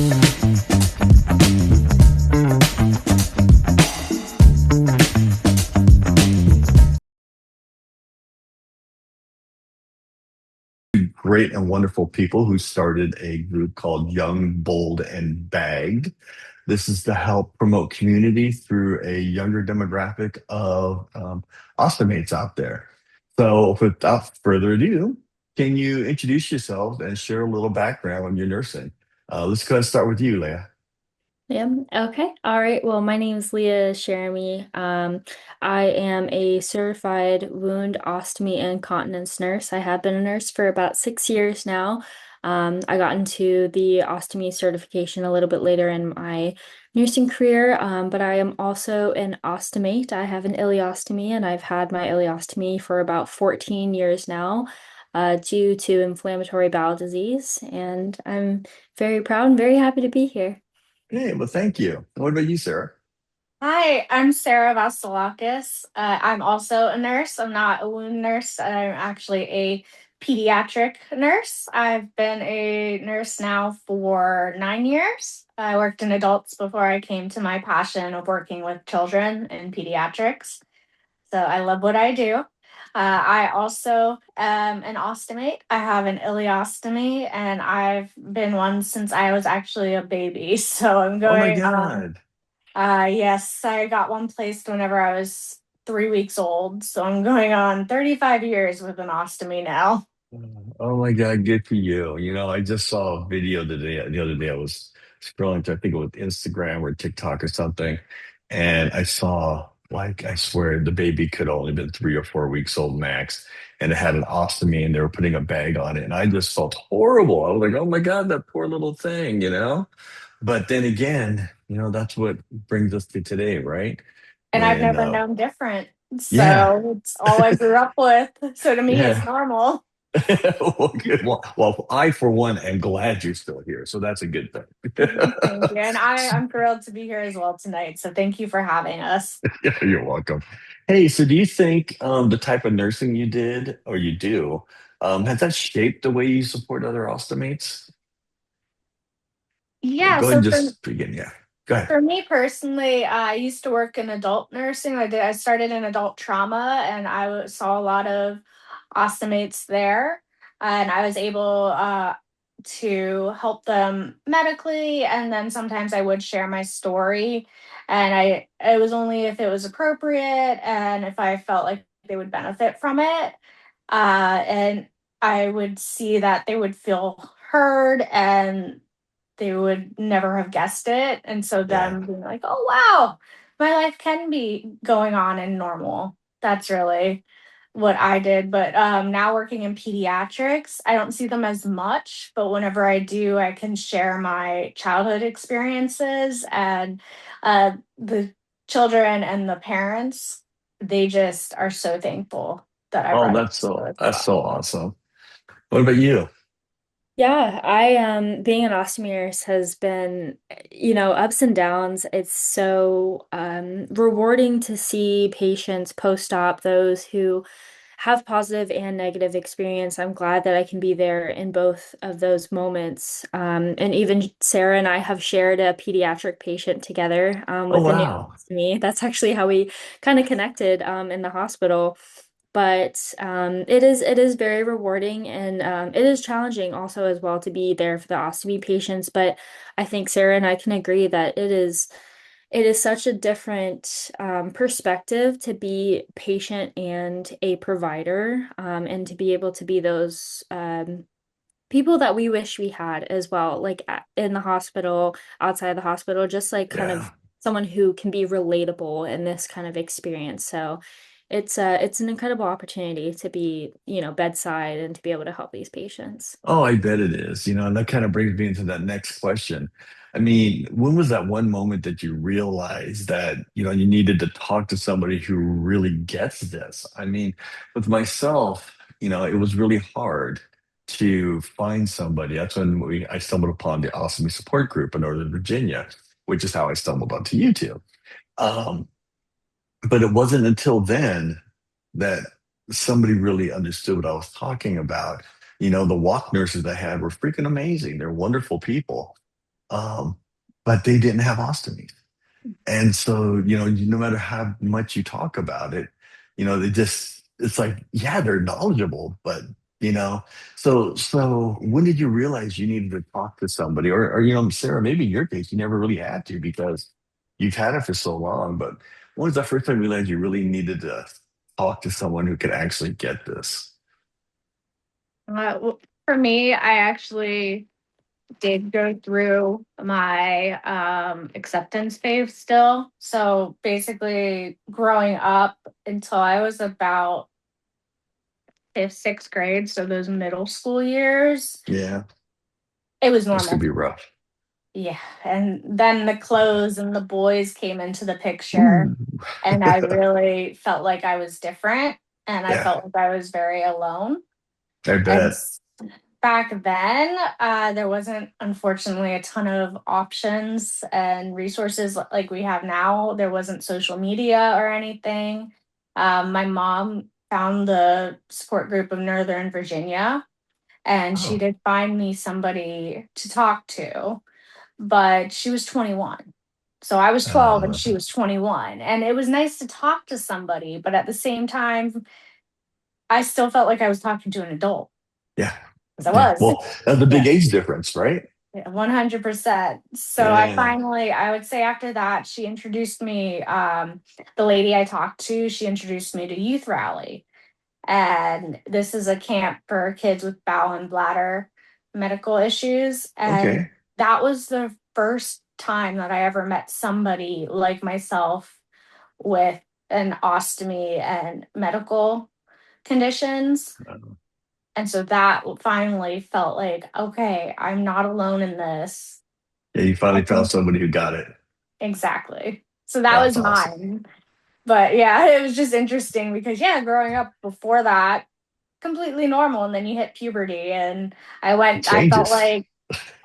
Great and wonderful people who started a group called Young, Bold, and Bagged. This is to help promote community through a younger demographic of ostomates out there. So, without further ado, can you introduce yourself and share a little background on your nursing? Let's go ahead and start with you, Leah. Yeah. Okay. All right. Well, my name is Leah Sheremy. I am a certified wound, ostomy, and continence nurse. I have been a nurse for about 6 years now. I got into the ostomy certification a little bit later in my nursing career, but I am also an ostomate. I have an ileostomy, and I've had my ileostomy for about 14 years now, due to inflammatory bowel disease. And I'm very proud and very happy to be here. Hey, well, thank you. What about you, Sarah? Hi, I'm Sarah Vasilakis. I'm also a nurse. I'm not a wound nurse. I'm actually a pediatric nurse. I've been a nurse now for 9 years. I worked in adults before I came to my passion of working with children in pediatrics. So I love what I do. I also am an ostomate. I have an ileostomy, and I've been one since I was actually a baby. So I'm Oh my going God. yes, I got one placed whenever I was 3 weeks old. So I'm going on 35 years with an ostomy now. Oh my God, good for you. I just saw a video today. The other day, I was scrolling through, I think it was Instagram or TikTok or something, and I saw, like, I swear the baby could only been 3 or 4 weeks old max, and it had an ostomy, and they were putting a bag on it, and I just felt horrible. I was like, oh my God, that poor little thing. But then again, that's what brings us to today, right? And I've When, never known different. yeah, So it's all I grew up with. So to me, it's yeah. normal. Well, good. Well, I, for one, am glad you're still here. So that's a good thing. Thank you. And I'm thrilled to be here as well tonight. So thank you for having us. Yeah, you're welcome. Hey, so do you think the type of nursing you did or you do, has that shaped the way you support other ostomates? Yeah. Go ahead So and just begin. Yeah. Go ahead. for me personally, I used to work in adult nursing. I started in adult trauma, and saw a lot of ostomates there, and I was able to help them medically, and then sometimes I would share my story, and it was only if it was appropriate and if I felt like they would benefit from it, and I would see that they would feel heard and they would never have guessed it. And so Yeah. them being like, oh, wow, my life can be going on and normal. That's really what I did. But now working in pediatrics, I don't see them as much. But whenever I do, I can share my childhood experiences and the children and the parents. They just are so thankful that I Oh, brought it that's to so as that's so well. awesome. What about you? Yeah, I being an ostomy has been, ups and downs. It's so rewarding to see patients post-op, those who have positive and negative experience. I'm glad that I can be there in both of those moments. And even Sarah and I have shared a pediatric patient together Oh, with a new wow. ostomy. That's actually how we kind of connected in the hospital. But it is very rewarding, and it is challenging also as well to be there for the ostomy patients. But I think Sarah and I can agree that it is such a different perspective to be patient and a provider, and to be able to be those people that we wish we had as well, like in the hospital, outside the hospital, just like kind of Yeah. someone who can be relatable in this kind of experience. So it's an incredible opportunity to be, bedside and to be able to help these patients. Oh, I bet it is. And that kind of brings me into that next question. I mean, when was that one moment that you realized that, you needed to talk to somebody who really gets this? I mean, with myself, it was really hard to find somebody. That's when I stumbled upon the Ostomy Support Group in Northern Virginia, which is how I stumbled onto YouTube. Um, but it wasn't until then that somebody really understood what I was talking about. The walk nurses I had were freaking amazing. They're wonderful people. um, but they didn't have ostomy. And so, no matter how much you talk about it, it's like, yeah, they're knowledgeable, but, you know, so when did you realize you needed to talk to somebody? Or, Sarah, maybe in your case, you never really had to because you've had it for so long. But when was the first time you realized you really needed to talk to someone who could actually get this? Well, for me, I actually did go through my acceptance phase still. So basically, growing up until I was about fifth, sixth grade, so those middle school years, Yeah, it was this could normal. be rough. Yeah. And then the clothes and the boys came into the picture, Ooh. and I really felt like I was different and I Yeah, felt like I was very alone. I And bet. back then, there wasn't, unfortunately, a ton of options and resources like we have now. There wasn't social media or anything. My mom found the support group of Northern Virginia, and she Oh, did find me somebody to talk to, but she was 21. So I was 12 and uh, she was 21. And it was nice to talk to somebody, but at the same time, I still felt like I was talking to an adult, yeah, because I yeah. was. Well, that's a big Yeah. age difference, right? Yeah, 100%. So Yeah. I would say after that, she introduced me, the lady I talked to, she introduced me to Youth Rally. And this is a camp for kids with bowel and bladder medical issues. And Okay. that was the first time that I ever met somebody like myself with an ostomy and medical conditions. And so that finally felt like, okay, I'm not alone in this. Yeah, you I finally found think somebody who got it. exactly. So that That's was awesome. mine. But yeah, it was just interesting because yeah, growing up before that, completely normal. And then you hit puberty and It I felt changes. like,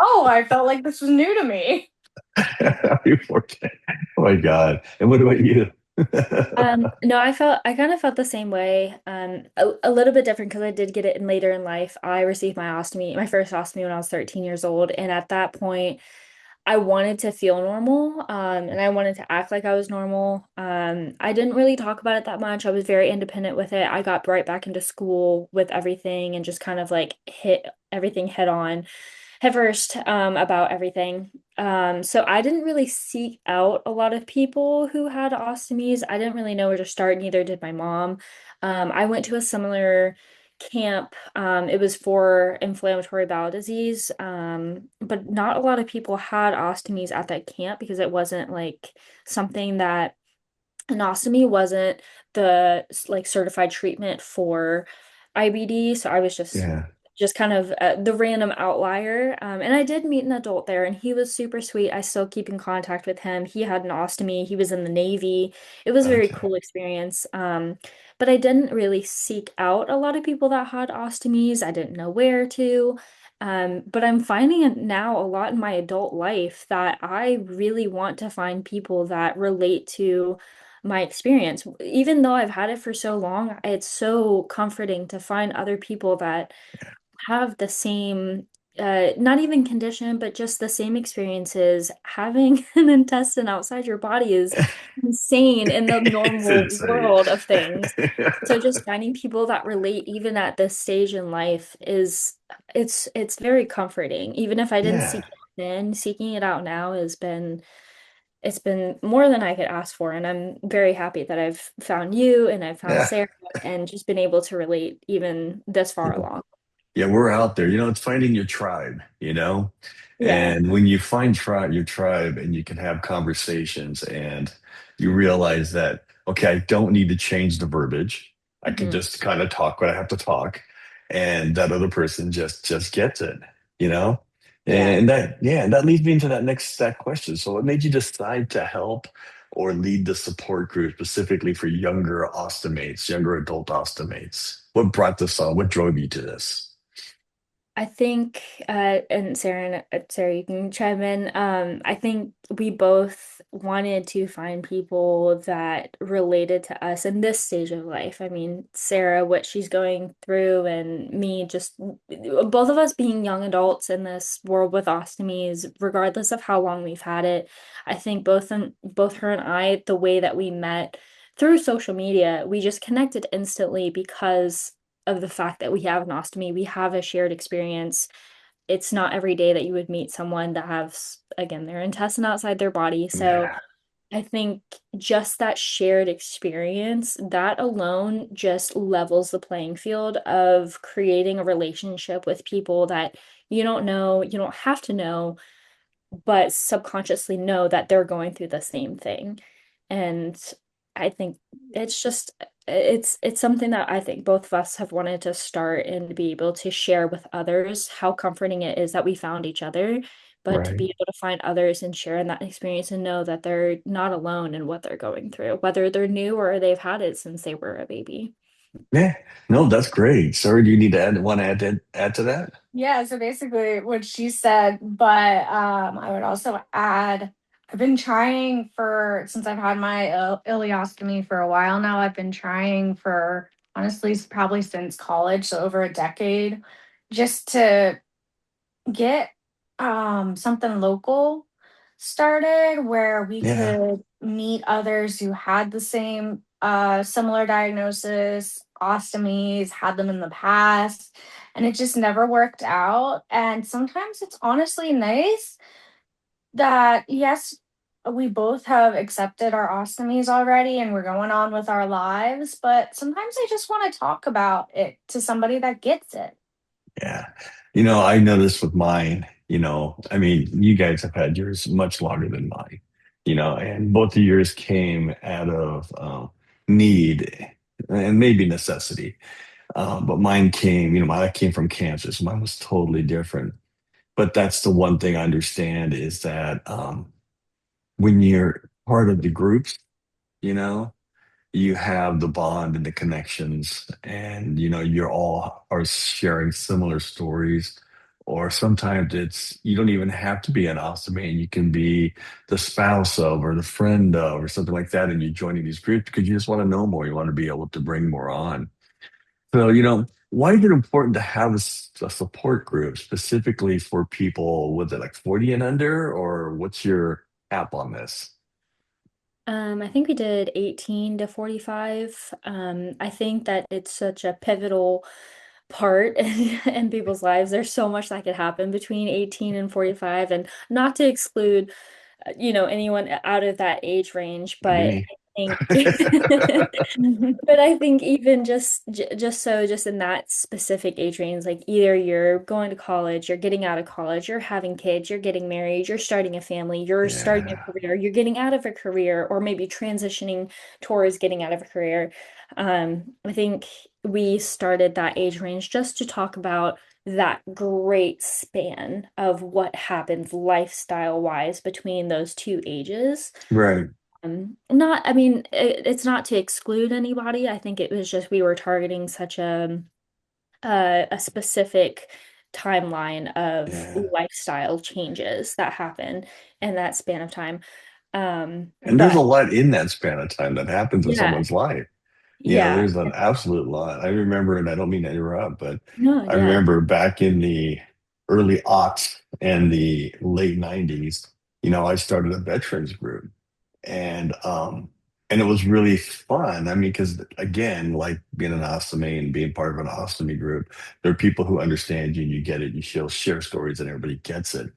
oh, I felt like this was new to me. Before- Oh my God. And what about you? No, I kind of felt the same way. A little bit different because I did get it in later in life. I received my first ostomy when I was 13 years old. And at that point, I wanted to feel normal, and I wanted to act like I was normal. I didn't really talk about it that much. I was very independent with it. I got right back into school with everything and just kind of like hit everything head on, head first, about everything. So I didn't really seek out a lot of people who had ostomies. I didn't really know where to start, neither did my mom. I went to a similar camp. It was for inflammatory bowel disease, but not a lot of people had ostomies at that camp because it wasn't like something that an ostomy wasn't the like certified treatment for IBD. So I was Yeah. just kind of the random outlier. And I did meet an adult there, and he was super sweet. I still keep in contact with him. He had an ostomy. He was in the Navy. It was a very Okay. cool experience. But I didn't really seek out a lot of people that had ostomies. I didn't know where to. But I'm finding it now a lot in my adult life that I really want to find people that relate to my experience. Even though I've had it for so long, it's so comforting to find other people that have the same, not even condition, but just the same experiences. Having an intestine outside your body is insane in the It's normal insane. world of things. So just finding people that relate even at this stage in life it's very comforting. Even if I didn't Yeah. seek it then, seeking it out now it's been more than I could ask for, and I'm very happy that I've found you and I've found Yeah. Sarah and just been able to relate even this far along. Yeah, we're out there. It's finding your tribe. Yeah. And when you find your tribe and you can have conversations and you realize that, okay, I don't need to change the verbiage. I can Hmm. just kind of talk what I have to talk. And that other person just gets it, you know? Yeah. And that leads me into that question. So what made you decide to help or lead the support group specifically for younger ostomates, younger adult ostomates? What brought this on? What drove you to this? I think, and Sarah, you can chime in. I think we both wanted to find people that related to us in this stage of life. I mean, Sarah, what she's going through, and me, just both of us being young adults in this world with ostomies, regardless of how long we've had it. I think both her and I, the way that we met through social media, we just connected instantly because of the fact that we have an ostomy, we have a shared experience. It's not every day that you would meet someone that has, again, their intestine outside their body. So Yeah, I think just that shared experience, that alone just levels the playing field of creating a relationship with people that you don't know, you don't have to know, but subconsciously know that they're going through the same thing. And I think it's just it's something that I think both of us have wanted to start and be able to share with others how comforting it is that we found each other, but to right. be able to find others and share in that experience and know that they're not alone in what they're going through, whether they're new or they've had it since they were a baby. Yeah, no, that's great. Sorry, do you need to add to that? Yeah, so basically what she said, but I would also add I've been trying for since I've had my ileostomy for a while now. I've been trying for honestly probably since college, so over a decade, just to get something local started where we Yeah, could meet others who had the same similar diagnosis, ostomies, had them in the past, and it just never worked out. And sometimes it's honestly nice that yes, we both have accepted our ostomies already and we're going on with our lives, but sometimes I just want to talk about it to somebody that gets it. yeah. I know this with mine. I mean, you guys have had yours much longer than mine, and both of yours came out of need and maybe necessity. But mine came, I came from cancer, so mine was totally different. But that's the one thing I understand is that when you're part of the groups, you know, you have the bond and the connections, and you're all are sharing similar stories. Or sometimes it's you don't even have to be an ostomy, you can be the spouse of or the friend of or something like that, and you're joining these groups because you just want to know more. You want to be able to bring more on. So, why is it important to have a support group specifically for people with it like 40 and under, or what's your app on this? I think we did 18 to 45. I think that it's such a pivotal part in people's lives. There's so much that could happen between 18 and 45, and not to exclude, anyone out of that age range, but Me. I think but I think even just in that specific age range, like either you're going to college, you're getting out of college, you're having kids, you're getting married, you're starting a family, you're starting a Yeah, career, you're getting out of a career, or maybe transitioning towards getting out of a career. I think we started that age range just to talk about that great span of what happens lifestyle wise between those two ages. right. Not, I mean, it's not to exclude anybody. I think it was just we were targeting such a specific timeline of Yeah. lifestyle changes that happen in that span of time. And there's a But lot in that span of time that happens in yeah, someone's life. yeah, There's an absolute lot. I remember, and I don't mean to interrupt, but no, I yeah. remember back in the early aughts and the late 90s, I started a veterans group. And it was really fun. I mean, because again, like being an ostomy and being part of an ostomy group, there are people who understand you and you get it. You share stories and everybody gets it.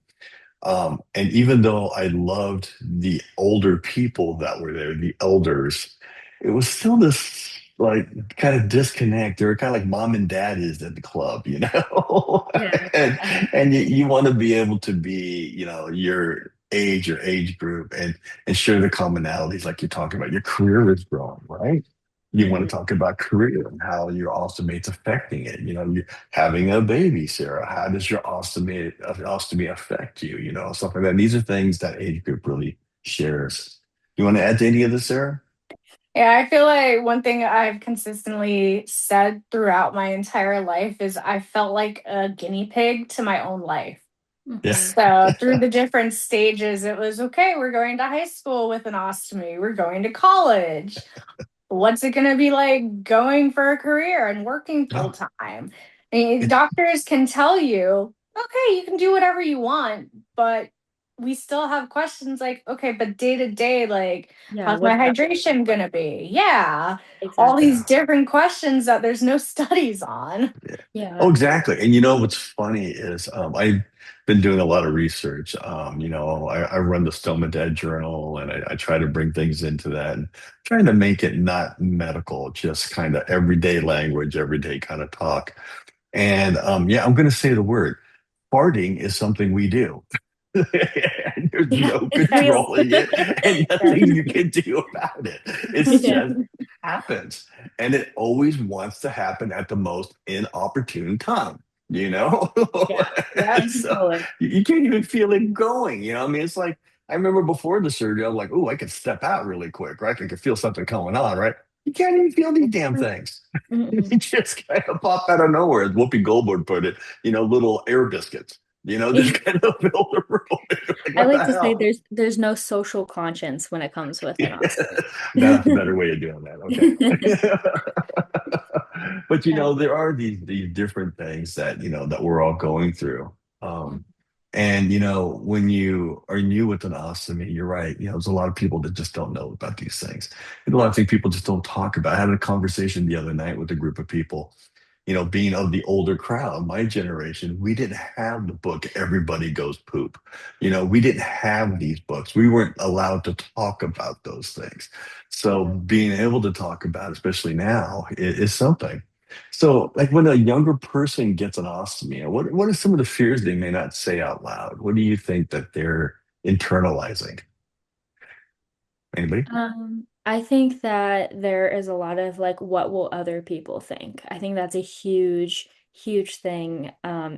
And even though I loved the older people that were there, the elders, it was still this like kind of disconnect. They were kind of like mom and dad is at the club, Yeah. and you want to be able to be, your age group, and share the commonalities like you're talking about. Your career is growing, right? You want Mhm. to talk about career and how your ostomate's affecting it. You having a baby, Sarah. How does your ostomy affect you? Stuff like that. These are things that age group really shares. You want to add to any of this, Sarah? Yeah, I feel like one thing I've consistently said throughout my entire life is I felt like a guinea pig to my own life. Yeah. Hmm. So through the different stages, it was okay, we're going to high school with an ostomy, we're going to college. What's it going to be like going for a career and working full No, time? I mean, it's doctors can tell you, okay, you can do whatever you want, but we still have questions like, okay, but day to day, like, Yeah, how's my what's that hydration going to be? Yeah, all these exactly? yeah. different questions that there's no studies on. Yeah. Oh, Yeah. exactly. And you know what's funny is I've been doing a lot of research. I run the StomaDad journal and I try to bring things into that and trying to make it not medical, just kind of everyday language, everyday kind of talk. And yeah, I'm going to say the word farting is something we do. And there's Yeah, no it's real. controlling it and Yes. nothing you can do about it. It's Yeah. just happens. And it always wants to happen at the most inopportune time, you know? Yeah. Yep. Can't So control it. you can't even feel it going, you know? I mean, it's like I remember before the surgery, I'm like, oh, I could step out really quick, right? I could feel something coming on, right? You can't even feel these damn things. Mm-mm. They just kind of pop out of nowhere, as Whoopi Goldberg put it, little air biscuits, just kind of fill the room. Like, I what the like to say hell? there's no social conscience when it comes with an That's a ostomy. better way of doing that. Okay. But Yeah. there are these different things that we're all going through. And when you are new with an ostomy, you're right. There's a lot of people that just don't know about these things. And a lot of things people just don't talk about. I had a conversation the other night with a group of people, being of the older crowd, my generation, we didn't have the book Everybody Goes Poop. We didn't have these books. We weren't allowed to talk about those things. So Yeah. being able to talk about, especially now, is something. So, like when a younger person gets an ostomy, what are some of the fears they may not say out loud? What do you think that they're internalizing? Anybody? I think that there is a lot of like, what will other people think? I think that's a huge, huge thing,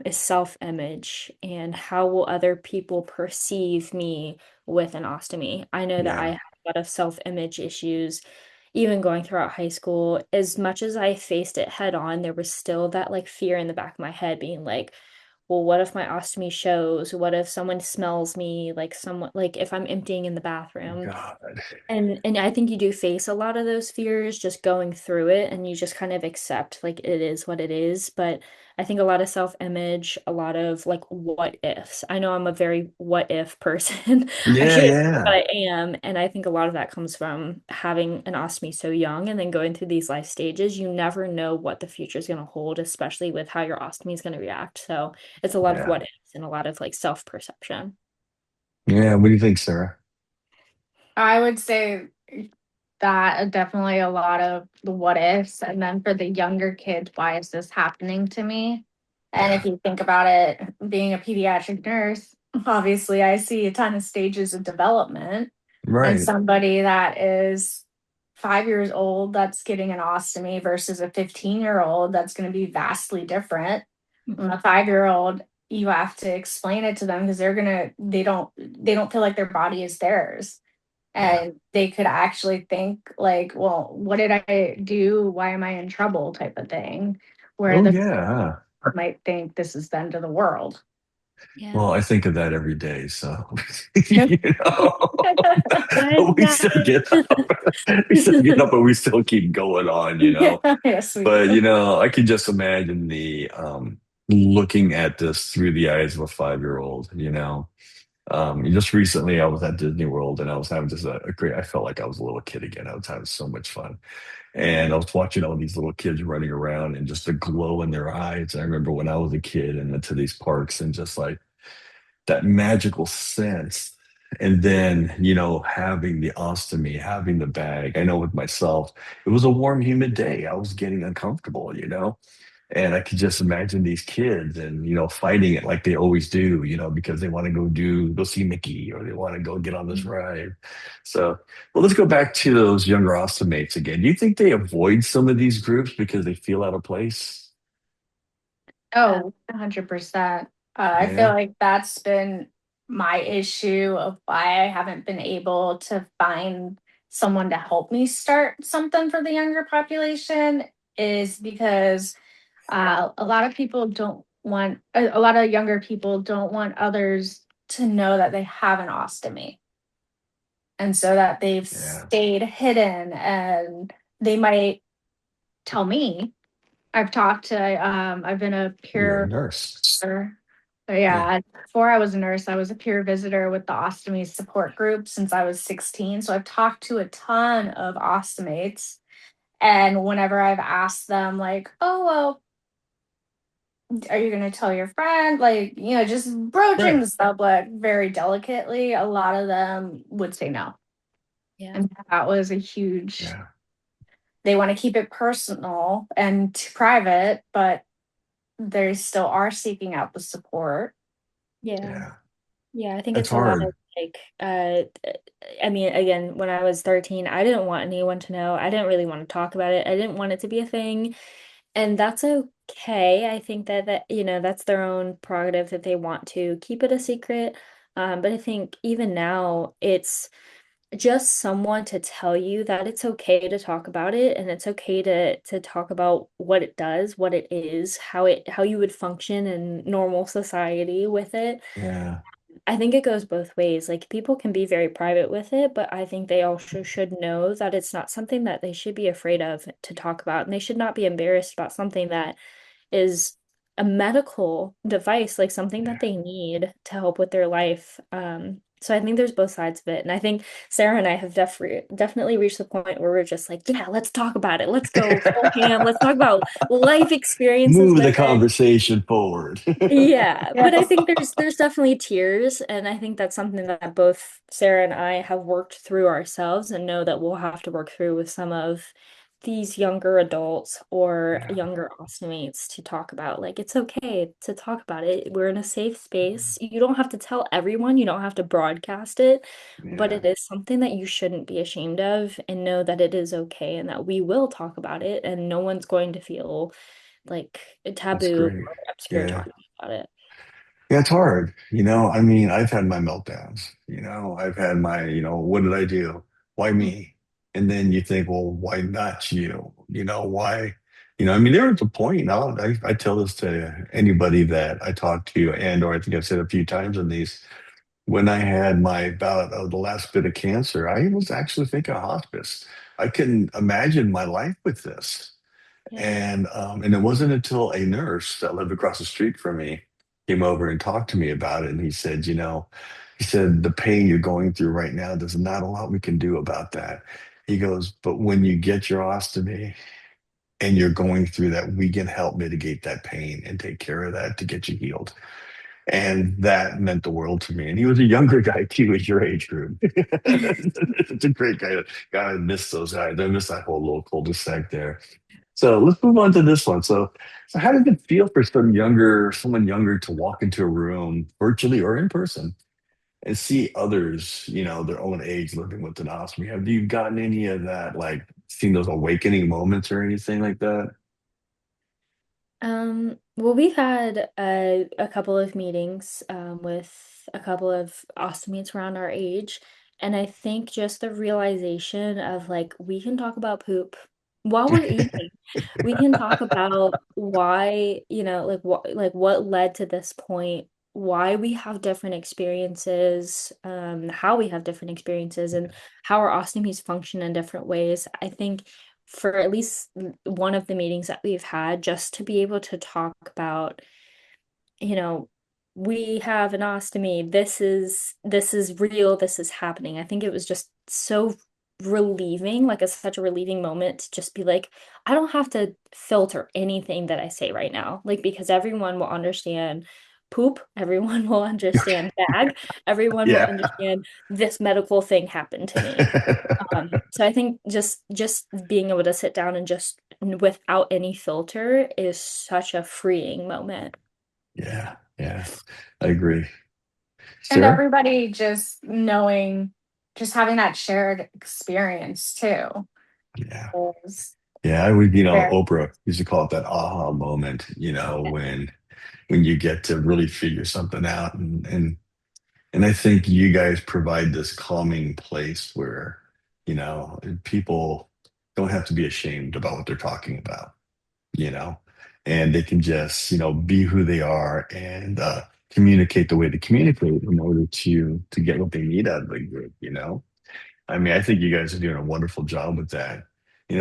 is self-image and how will other people perceive me with an ostomy. I know that I Yeah. have a lot of self-image issues, even going throughout high school. As much as I faced it head on, there was still that like fear in the back of my head being like, well, what if my ostomy shows? What if someone smells me? Like someone, like if I'm emptying in the bathroom. God. And I think you do face a lot of those fears just going through it and you just kind of accept like it is what it is. But I think a lot of self-image, a lot of like what ifs. I know I'm a very what if person. I Yeah, can't, but yeah, I am. And I think a lot of that comes from having an ostomy so young and then going through these life stages. You never know what the future is going to hold, especially with how your ostomy is going to react. So it's a lot of yeah. what ifs and a lot of like self-perception. Yeah. What do you think, Sarah? I would say that definitely a lot of the what ifs. And then for the younger kids, why is this happening to me? And if Yeah. you think about it, being a pediatric nurse, obviously I see a ton of stages of development. And Right. somebody that is 5 years old that's getting an ostomy versus a 15-year old that's going to be vastly different. And a 5 year old, you have to explain it to them because they don't feel like their body is theirs, Yeah. and they could actually think like, well, what did I do, why am I in trouble, type of thing, where Oh, the yeah. might think this is the end of the world. Yeah. Well, I think of that every day. So, Yeah. Why we is still get up. We still get that? up and we still keep going on. Yes, we But, do. I can just imagine looking at this through the eyes of a 5-year-old. Just recently I was at Disney World and I was having just a great, I felt like I was a little kid again. I was having so much fun. And I was watching all these little kids running around and just the glow in their eyes. I remember when I was a kid and into these parks and just like that magical sense. And then, having the ostomy, having the bag. I know with myself, it was a warm, humid day. I was getting uncomfortable. And I could just imagine these kids and, fighting it like they always do, because they want to go see Mickey or they want to go get on this ride. So, well, let's go back to those younger ostomates again. Do you think they avoid some of these groups because they feel out of place? Oh, 100%. I feel Yeah. like that's been my issue of why I haven't been able to find someone to help me start something for the younger population is because a lot of people don't want, a lot of younger people don't want others to know that they have an ostomy. And so that they've Yeah. stayed hidden and they might tell me. I've been a You're a peer nurse. visitor. So Yeah. yeah, before I was a nurse, I was a peer visitor with the ostomy support group since I was 16. So I've talked to a ton of ostomates. And whenever I've asked them, like, oh, well, are you going to tell your friend? Like, just broaching Right. the subject very delicately, a lot of them would say no. Yeah. And that was a huge, Yeah. they want to keep it personal and private, but they still are seeking out the support. Yeah. Yeah. Yeah, I think That's it's a lot of hard. like I mean, again, when I was 13, I didn't want anyone to know. I didn't really want to talk about it. I didn't want it to be a thing. And that's okay. I think that that's their own prerogative that they want to keep it a secret. But I think even now it's just someone to tell you that it's okay to talk about it and it's okay to talk about what it does, what it is, how you would function in normal society with it. Yeah. I think it goes both ways. Like people can be very private with it, but I think they also should know that it's not something that they should be afraid of to talk about, and they should not be embarrassed about something that is a medical device, like something that Yeah. they need to help with their life. So I think there's both sides of it. And I think Sarah and I have definitely reached the point where we're just like, yeah, let's talk about it. Let's go full ham. Let's talk about life experiences Move the with it. conversation forward. Yeah, but I Yes. think there's definitely tiers, and I think that's something that both Sarah and I have worked through ourselves and know that we'll have to work through with some of these younger adults or Yeah. younger ostomates to talk about. Like it's okay to talk about it. We're in a safe space. You don't have to tell everyone, you don't have to broadcast it, but Yeah. it is something that you shouldn't be ashamed of and know that it is okay and that we will talk about it and no one's going to feel like a That's taboo great. or obscure Yeah. talking about it. Yeah, it's hard. I mean, I've had my meltdowns, I've had my, what did I do? Why Mm. me? And then you think, well, why not you? Why? I mean, there was a point, I tell this to anybody that I talk to, and or I think I've said a few times in these, when I had my bout of the last bit of cancer, I was actually thinking of hospice. I couldn't imagine my life with this. Yeah. And it wasn't until a nurse that lived across the street from me came over and talked to me about it. And he said, the pain you're going through right now, there's not a lot we can do about that. He goes, but when you get your ostomy and you're going through that, we can help mitigate that pain and take care of that to get you healed. And that meant the world to me. And he was a younger guy too, at your age group. It's a great guy. God, I miss those guys. I miss that whole little cul-de-sac there. So let's move on to this one. So how does it feel for someone younger to walk into a room, virtually or in person, and see others, their own age living with an ostomy? Have you gotten any of that, like seen those awakening moments or anything like that? Well, we've had a couple of meetings with a couple of ostomates around our age, and I think just the realization of like we can talk about poop while we're eating. We can talk about why, what led to this point, why we have different experiences, how we have different experiences, and how our ostomies function in different ways. I think for at least one of the meetings that we've had, just to be able to talk about, you know, we have an ostomy. This is real. This is happening. I think it was just so relieving, like such a relieving moment to just be like, I don't have to filter anything that I say right now, like because everyone will understand poop, everyone will understand bag, everyone will Yeah. understand this medical thing happened to me. So I think just being able to sit down and just without any filter is such a freeing moment. Yeah. Yeah. I agree. And Sarah? everybody just knowing, just having that shared experience too Yeah. is Yeah. I would, very. Oprah used to call it that aha moment, when you get to really figure something out and I think you guys provide this calming place where, People don't have to be ashamed about what they're talking about, you know, and they can just, be who they are and communicate the way they communicate in order to get what they need out of the group. I mean, I think you guys are doing a wonderful job with that.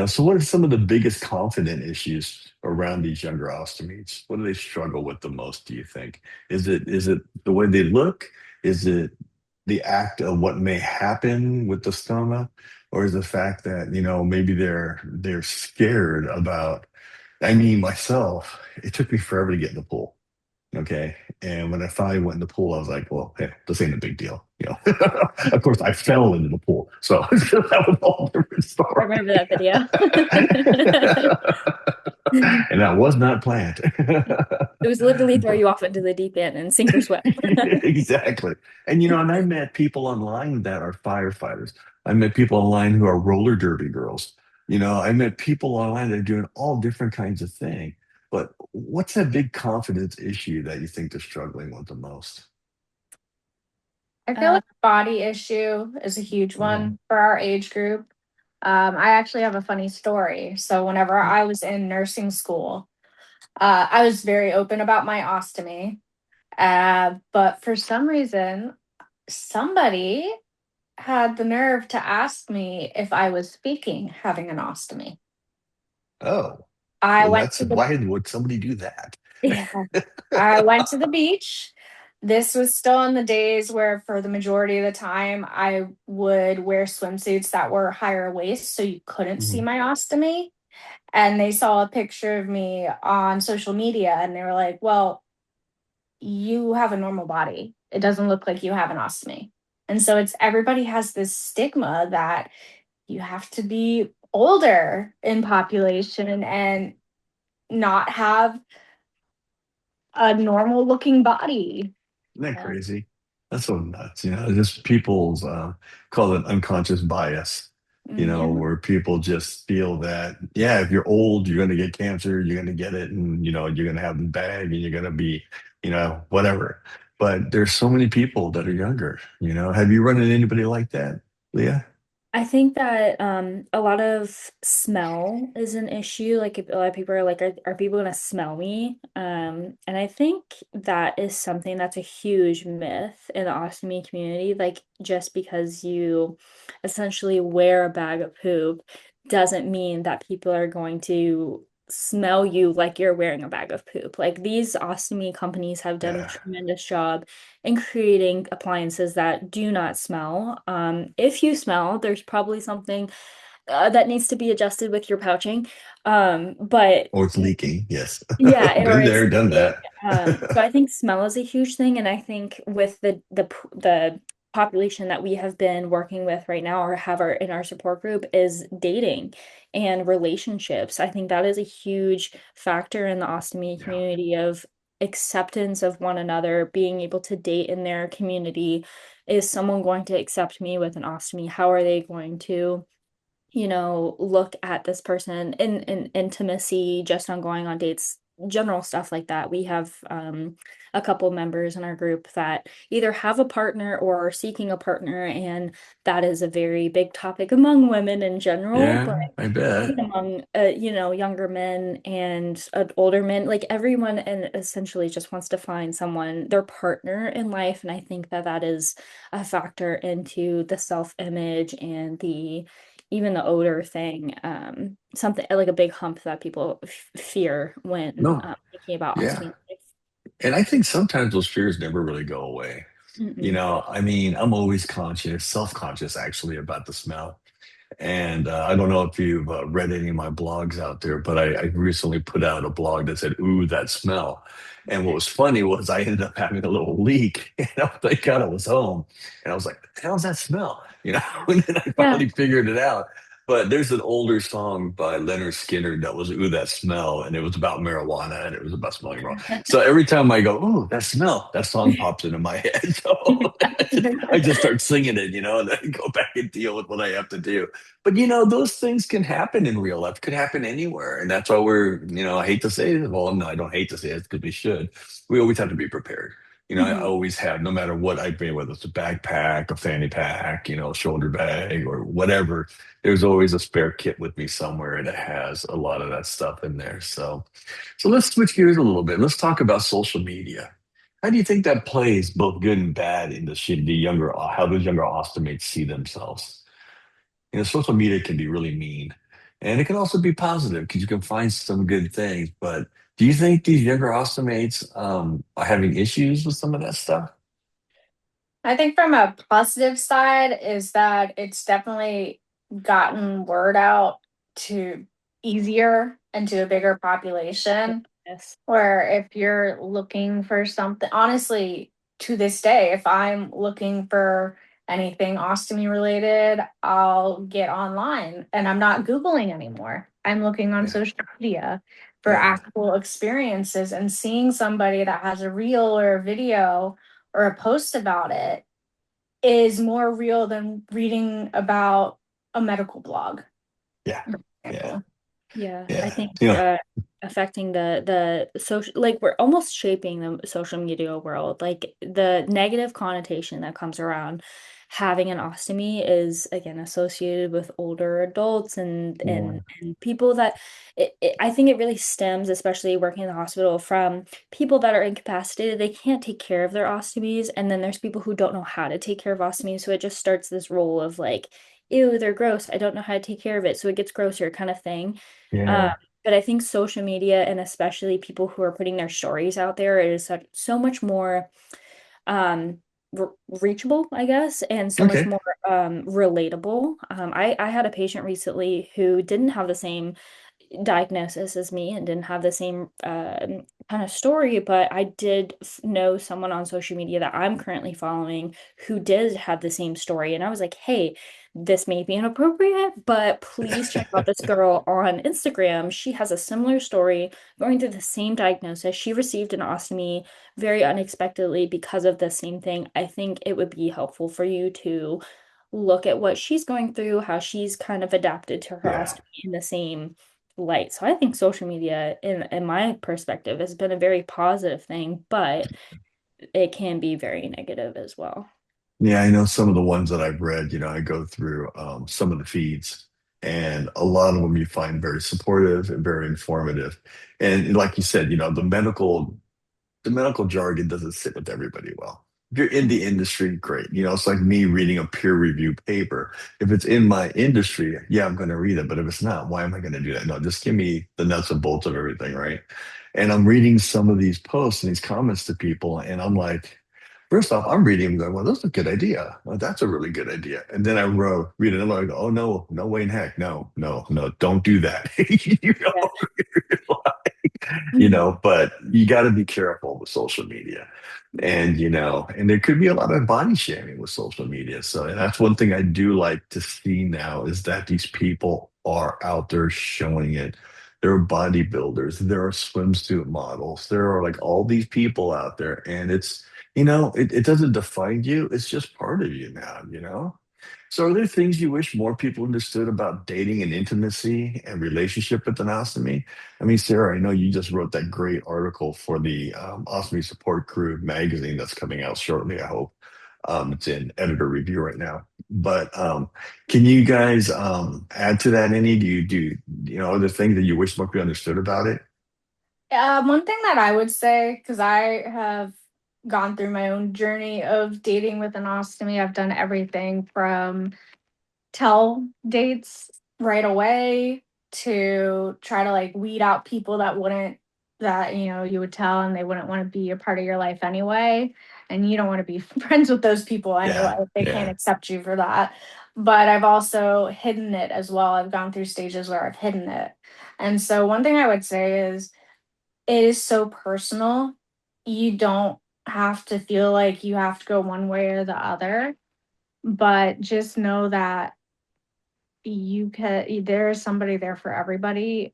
So what are some of the biggest confident issues around these younger ostomies? What do they struggle with the most, do you think? Is it the way they look? Is it the act of what may happen with the stoma? Or is the fact that, maybe they're scared about, I mean, myself, it took me forever to get in the pool. Okay. And when I finally went in the pool, I was like, well, hey, this ain't a big deal. Of course, I fell into the pool. So that was a whole different I story. remember that video. And that was not planned. It was literally throw But you off into the deep end and sink or swim. exactly. And I met people online that are firefighters. I met people online who are roller derby girls. I met people online that are doing all different kinds of things. But what's that big confidence issue that you think they're struggling with the most? I feel Uh, like body issue is a huge Oh, one for our age group. I actually have a funny story. So whenever I was in nursing school, I was very open about my ostomy. But for some reason, somebody had the nerve to ask me if I was speaking having an ostomy. oh, I well, went that's to the why would somebody do that? Yeah. I went to the beach. This was still in the days where, for the majority of the time, I would wear swimsuits that were higher waist so you couldn't see Mhm. my ostomy. And they saw a picture of me on social media and they were like, well, you have a normal body. It doesn't look like you have an ostomy. And so it's everybody has this stigma that you have to be older in population and not have a normal looking body. Isn't that yeah. crazy? That's so nuts. Just people's call it unconscious bias, Mhm. where people just feel that, yeah, if you're old, you're going to get cancer, you're going to get it, and, you're going to have the bag and you're going to be, whatever. But there's so many people that are younger. Have you run into anybody like that, Leah? I think that a lot of smell is an issue. Like if a lot of people are like, are people gonna smell me? And I think that is something that's a huge myth in the ostomy community. Like just because you essentially wear a bag of poop doesn't mean that people are going to smell you like you're wearing a bag of poop. Like these ostomy companies have done a Yeah. tremendous job in creating appliances that do not smell. If you smell, there's probably something that needs to be adjusted with your pouching. But Or it's leaking. Yes. yeah, or Been it's there, done leaking. that. So I think smell is a huge thing, and I think with the population that we have been working with right now or have our in our support group is dating and relationships. I think that is a huge factor in the ostomy Yeah. community of acceptance of one another, being able to date in their community. Is someone going to accept me with an ostomy? How are they going to look at this person in intimacy, just on going on dates, general stuff like that. We have a couple members in our group that either have a partner or are seeking a partner, and that is a very big topic among women in general, but Yeah, I bet. even among younger men and older men, like everyone and essentially just wants to find someone their partner in life, and I think that that is a factor into the self-image and the even the odor thing, something like a big hump that people fear when No. thinking about Yeah. ostomy. And I think sometimes those fears never really go away. Mm-mm. I mean, I'm always conscious, self-conscious actually about the smell. And I don't know if you've read any of my blogs out there, but I recently put out a blog that said, "Ooh, that smell." And what was funny was I ended up having a little leak, thank God I was home. And I was like, "The hell's that smell?" And then I Yeah. finally figured it out. But there's an older song by Leonard Skinner that was "Ooh, that smell," and it was about marijuana and it was about smelling wrong. So every time I go, "Ooh, that smell," that song pops into my head. So I just start singing it, and then go back and deal with what I have to do. But those things can happen in real life, could happen anywhere. And that's why I hate to say it. Well, no, I don't hate to say it because we should. We always have to be prepared. I Mhm. always have, no matter what I bring, whether it's a backpack, a fanny pack, a shoulder bag or whatever, there's always a spare kit with me somewhere that has a lot of that stuff in there. So let's switch gears a little bit. Let's talk about social media. How do you think that plays both good and bad in the younger, how those younger ostomates see themselves? Social media can be really mean, and it can also be positive because you can find some good things. But do you think these younger ostomates are having issues with some of that stuff? I think from a positive side is that it's definitely gotten word out to easier and to a bigger population. Yes. Where if you're looking for something, honestly, to this day, if I'm looking for anything ostomy related, I'll get online and I'm not Googling anymore. I'm looking on Yeah, social media for yeah, actual experiences and seeing somebody that has a reel or a video or a post about it is more real than reading about a medical blog, yeah, for yeah, example. Yeah, I yeah. think affecting the social, like we're almost shaping the social media world. Like the negative connotation that comes around having an ostomy is again associated with older adults and Yeah, people that I think it really stems, especially working in the hospital, from people that are incapacitated. They can't take care of their ostomies, and then there's people who don't know how to take care of ostomies. So it just starts this role of like, ew, they're gross. I don't know how to take care of it. So it gets grosser kind of thing. Um, yeah, but I think social media and especially people who are putting their stories out there is so much more um reachable, I guess, and so much okay. more relatable. I had a patient recently who didn't have the same diagnosis as me and didn't have the same kind of story, but I did know someone on social media that I'm currently following who did have the same story. And I was like, hey, this may be inappropriate, but please check out this girl on Instagram. She has a similar story going through the same diagnosis. She received an ostomy very unexpectedly because of the same thing. I think it would be helpful for you to look at what she's going through, how she's kind of adapted to her Yeah. ostomy in the same light. So I think social media, in my perspective, has been a very positive thing, but it can be very negative as well. Yeah, I know some of the ones that I've read, I go through some of the feeds, and a lot of them you find very supportive and very informative. And like you said, the medical jargon doesn't sit with everybody well. If you're in the industry, great. It's like me reading a peer review paper. If it's in my industry, yeah, I'm going to read it. But if it's not, why am I going to do that? No, just give me the nuts and bolts of everything, right? And I'm reading some of these posts and these comments to people, and I'm like, first off, I'm reading them going, well, that's a good idea. Well, that's a really good idea. And then read it, and I go, oh, no, no way in heck. No, no, no, don't do that. You Yeah. know? Mhm. But you got to be careful with social media. And there could be a lot of body shaming with social media. So, and that's one thing I do like to see now is that these people are out there showing it. There are bodybuilders, there are swimsuit models, there are like all these people out there. And it doesn't define you, it's just part of you now. So, are there things you wish more people understood about dating and intimacy and relationship with an ostomy? I mean, Sarah, I know you just wrote that great article for the Ostomy Support Crew magazine that's coming out shortly, I hope. It's in editor review right now. But can you guys add to that any? Are there things that you wish more people understood about it? One thing that I would say, because I have gone through my own journey of dating with an ostomy, I've done everything from tell dates right away to try to like weed out people that you would tell and they wouldn't want to be a part of your life anyway. And you don't want to be friends with those people anyway Yeah, if they can't yeah, accept you for that. But I've also hidden it as well. I've gone through stages where I've hidden it. And so one thing I would say is it is so personal. You don't have to feel like you have to go one way or the other, but just know that there is somebody there for everybody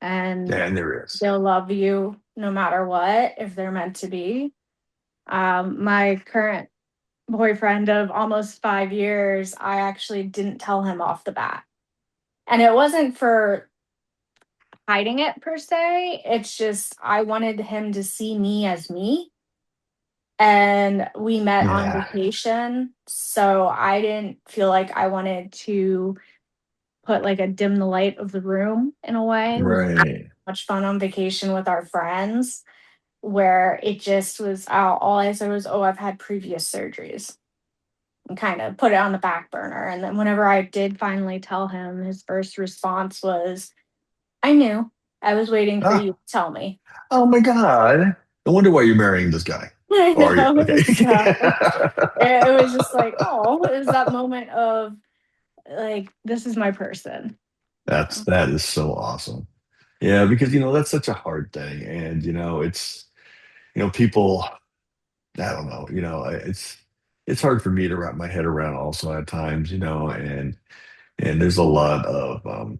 and yeah, and there is. they'll love you no matter what if they're meant to be. My current boyfriend of almost 5 years, I actually didn't tell him off the bat. And it wasn't for hiding it per se. It's just I wanted him to see me as me. and we met on Yeah. vacation. So I didn't feel like I wanted to put like a dim the light of the room in a way. We had Right. much fun on vacation with our friends where it just was all I said was, "Oh, I've had previous surgeries," and kind of put it on the back burner. And then whenever I did finally tell him, his first response was, "I knew. I was waiting for you Ah, to tell me." oh my God. No wonder why you're marrying this guy. I Or are you? know. Okay. So it was just like, oh, it was that moment of like, this is my person. That is so awesome. Yeah, because that's such a hard thing. And people, I don't know, it's hard for me to wrap my head around also at times, and there's a lot of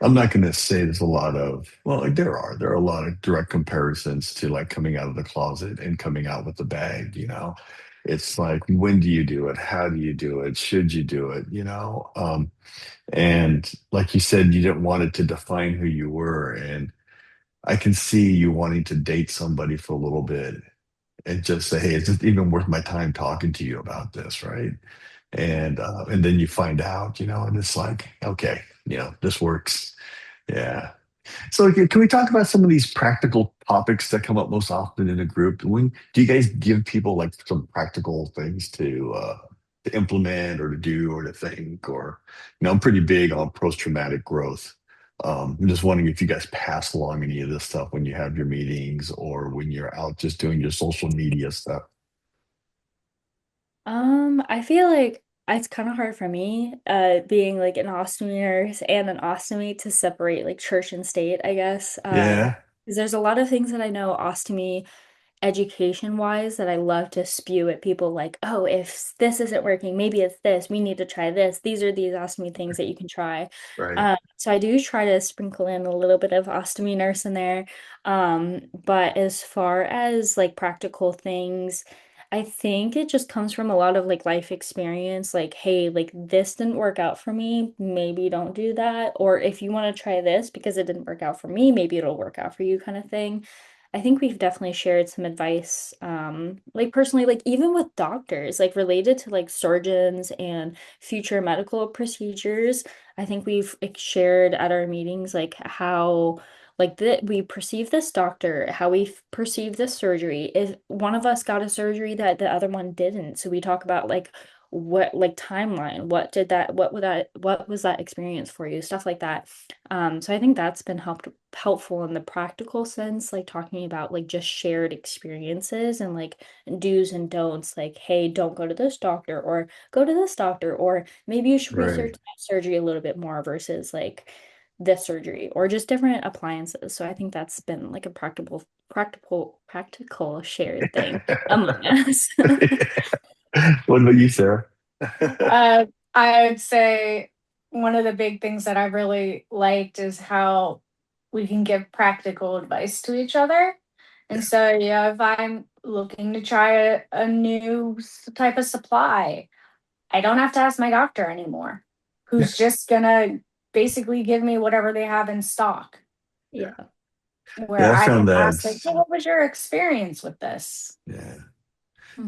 I'm not going to say there's a lot of, well, like there are a lot of direct comparisons to like coming out of the closet and coming out with the bag, It's like, when do you do it? How do you do it? Should you do it? And like you said, you didn't want it to define who you were. And I can see you wanting to date somebody for a little bit and just say, hey, is it even worth my time talking to you about this? Right. And then you find out, and it's like, okay, this works. Yeah. So can we talk about some of these practical topics that come up most often in a group? Do you guys give people like some practical things to implement or to do or to think? Or I'm pretty big on post-traumatic growth. I'm just wondering if you guys pass along any of this stuff when you have your meetings or when you're out just doing your social media stuff. I feel like it's kind of hard for me, being like an ostomy nurse and an ostomy to separate like church and state, I guess. Yeah. Because there's a lot of things that I know ostomy education wise that I love to spew at people like, oh, if this isn't working, maybe it's this. We need to try this. These are these ostomy things that you can try. Right. So I do try to sprinkle in a little bit of ostomy nurse in there. But as far as like practical things, I think it just comes from a lot of like life experience. Like, hey, like this didn't work out for me. Maybe don't do that. Or if you want to try this because it didn't work out for me, maybe it'll work out for you kind of thing. I think we've definitely shared some advice, like personally, like even with doctors, like related to like surgeons and future medical procedures. I think we've like, shared at our meetings like how like that we perceive this doctor, how we perceive this surgery. If one of us got a surgery that the other one didn't, so we talk about like what like timeline, what was that experience for you, stuff like that. So I think that's been helpful in the practical sense, like talking about like just shared experiences and like do's and don'ts, like, hey, don't go to this doctor or go to this doctor, or maybe you should research Right. that surgery a little bit more versus like this surgery or just different appliances. So I think that's been like a practical shared thing among us. What about you, Sarah? Uh, I would say one of the big things that I really liked is how we can give practical advice to each other. And Yeah. so, yeah, if I'm looking to try a new type of supply, I don't have to ask my doctor anymore, Yeah. who's just gonna basically give me whatever they have in stock. Yeah. Where Yeah, I I found can that. ask, like, "Well, what was your experience with this?" Yeah.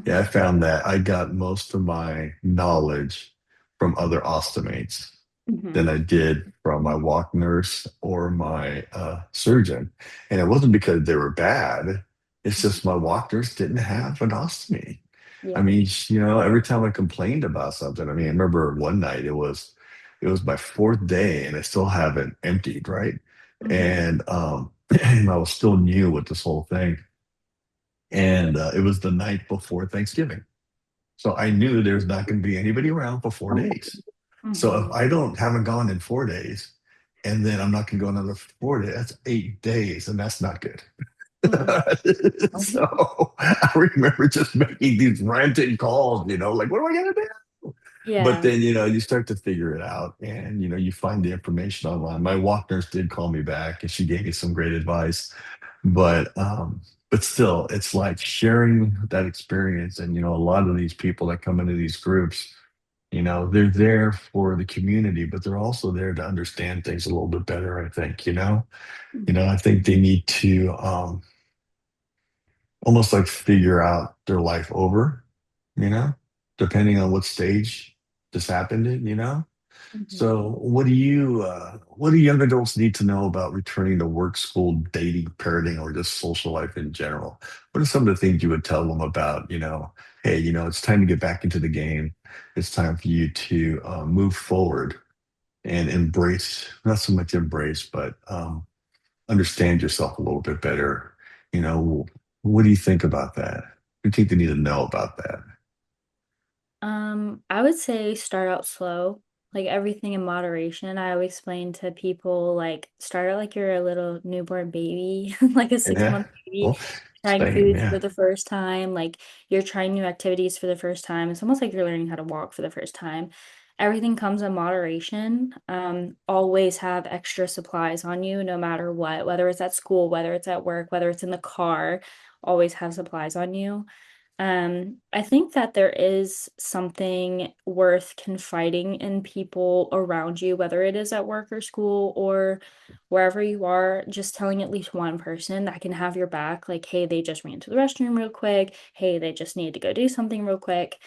Yeah, I Hmm. found that I got most of my knowledge from other ostomates than Hmm. I did from my walk nurse or my surgeon. And it wasn't because they were bad. It's just my walk nurse didn't have an ostomy. I Yeah. mean, every time I complained about something, I mean, I remember one night it was my fourth day and I still haven't emptied, right? Hmm. And and I was still new with this whole thing. And it was the night before Thanksgiving. So I knew there's not going to be anybody around for 4 days. So if Hmm. I haven't gone in 4 days, and then I'm not going to go another 4 days, that's 8 days, and that's not good. Hmm. So I remember just making these ranting calls, like, what am I going to do? But Yeah. then, you start to figure it out and, you find the information online. My walk nurse did call me back and she gave me some great advice. But still, it's like sharing that experience. And, a lot of these people that come into these groups, they're there for the community, but they're also there to understand things a little bit better, I think, I think they need to almost like figure out their life over, you know, depending on what stage this happened in, you know? Mhm. So what do young adults need to know about returning to work, school, dating, parenting, or just social life in general? What are some of the things you would tell them about, hey, it's time to get back into the game. It's time for you to move forward and embrace, not so much embrace, but understand yourself a little bit better. You know, what do you think about that? What do you think they need to know about that? I would say start out slow, like everything in moderation. I always explain to people like start out like you're a little newborn baby, like a six Yeah. month baby, Well, trying same. foods for Yeah. the first time, like you're trying new activities for the first time. It's almost like you're learning how to walk for the first time. Everything comes in moderation. Always have extra supplies on you, no matter what, whether it's at school, whether it's at work, whether it's in the car, always have supplies on you. I think that there is something worth confiding in people around you, whether it is at work or school or wherever you are, just telling at least one person that can have your back, like, hey, they just ran to the restroom real quick. Hey, they just need to go do something real quick.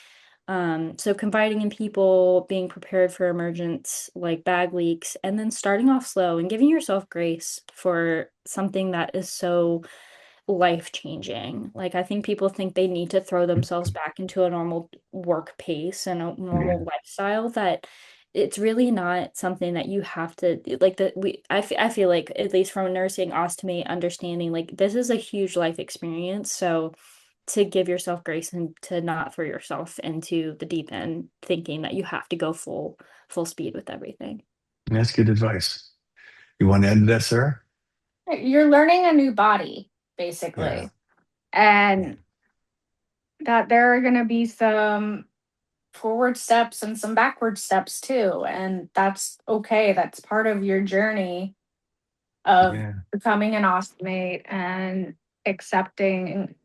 So confiding in people, being prepared for emergence like bag leaks, and then starting off slow and giving yourself grace for something that is so life changing. Like I think people think they need to throw themselves back into a normal work pace and a Yeah. normal lifestyle that it's really not something that you have to like that I feel like at least from nursing ostomy understanding like this is a huge life experience. So to give yourself grace and to not throw yourself into the deep end thinking that you have to go full speed with everything. That's good advice. You want to end that, sir? You're learning a new body, Yeah. basically. Yeah. And that there are going to be some forward steps and some backward steps too. And that's okay. That's part of your journey of Yeah. becoming an ostomate and accepting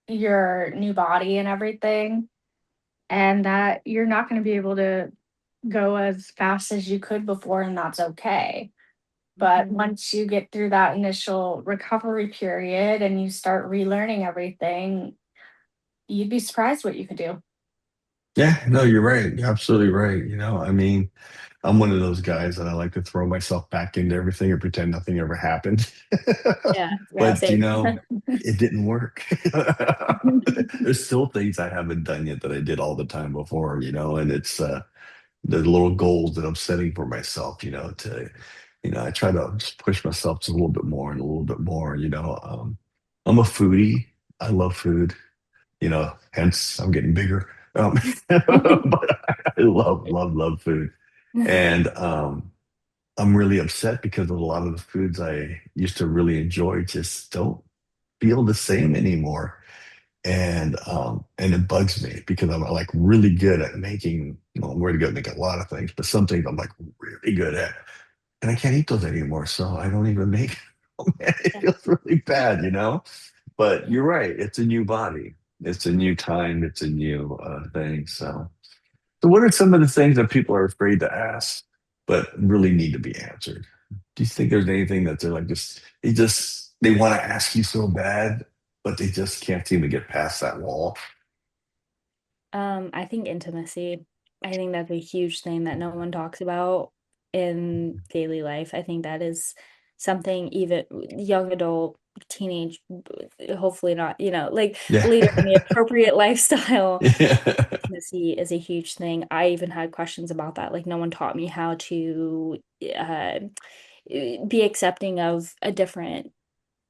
your new body and everything. And that you're not going to be able to go as fast as you could before, and that's okay. But Mhm. once you get through that initial recovery period and you start relearning everything, you'd be surprised what you could do. Yeah. No, you're right. You're absolutely right. I mean, I'm one of those guys that I like to throw myself back into everything and pretend nothing ever happened. Yeah, yeah, But, same. it didn't work. There's still things I haven't done yet that I did all the time before, and it's the little goals that I'm setting for myself, I try to just push myself just a little bit more and a little bit more, I'm a foodie. I love food, hence I'm getting bigger. But I love, love, love food. And I'm really upset because a lot of the foods I used to really enjoy just don't feel the same anymore. And it bugs me because I'm like really good at making, well, I'm really good at making a lot of things, but some things I'm like really good at. And I can't eat those anymore. So I don't even make oh man, it feels really bad, But you're right, it's a new body. It's a new time, it's a new thing. So what are some of the things that people are afraid to ask, but really need to be answered? Do you think there's anything that they're like they want to ask you so bad, but they just can't seem to get past that wall? I think intimacy. I think that's a huge thing that no one talks about in daily life. I think that is something even young adult, teenage, hopefully not, like Yeah. later in the appropriate lifestyle. Yeah. Intimacy is a huge thing. I even had questions about that. Like no one taught me how to be accepting of a different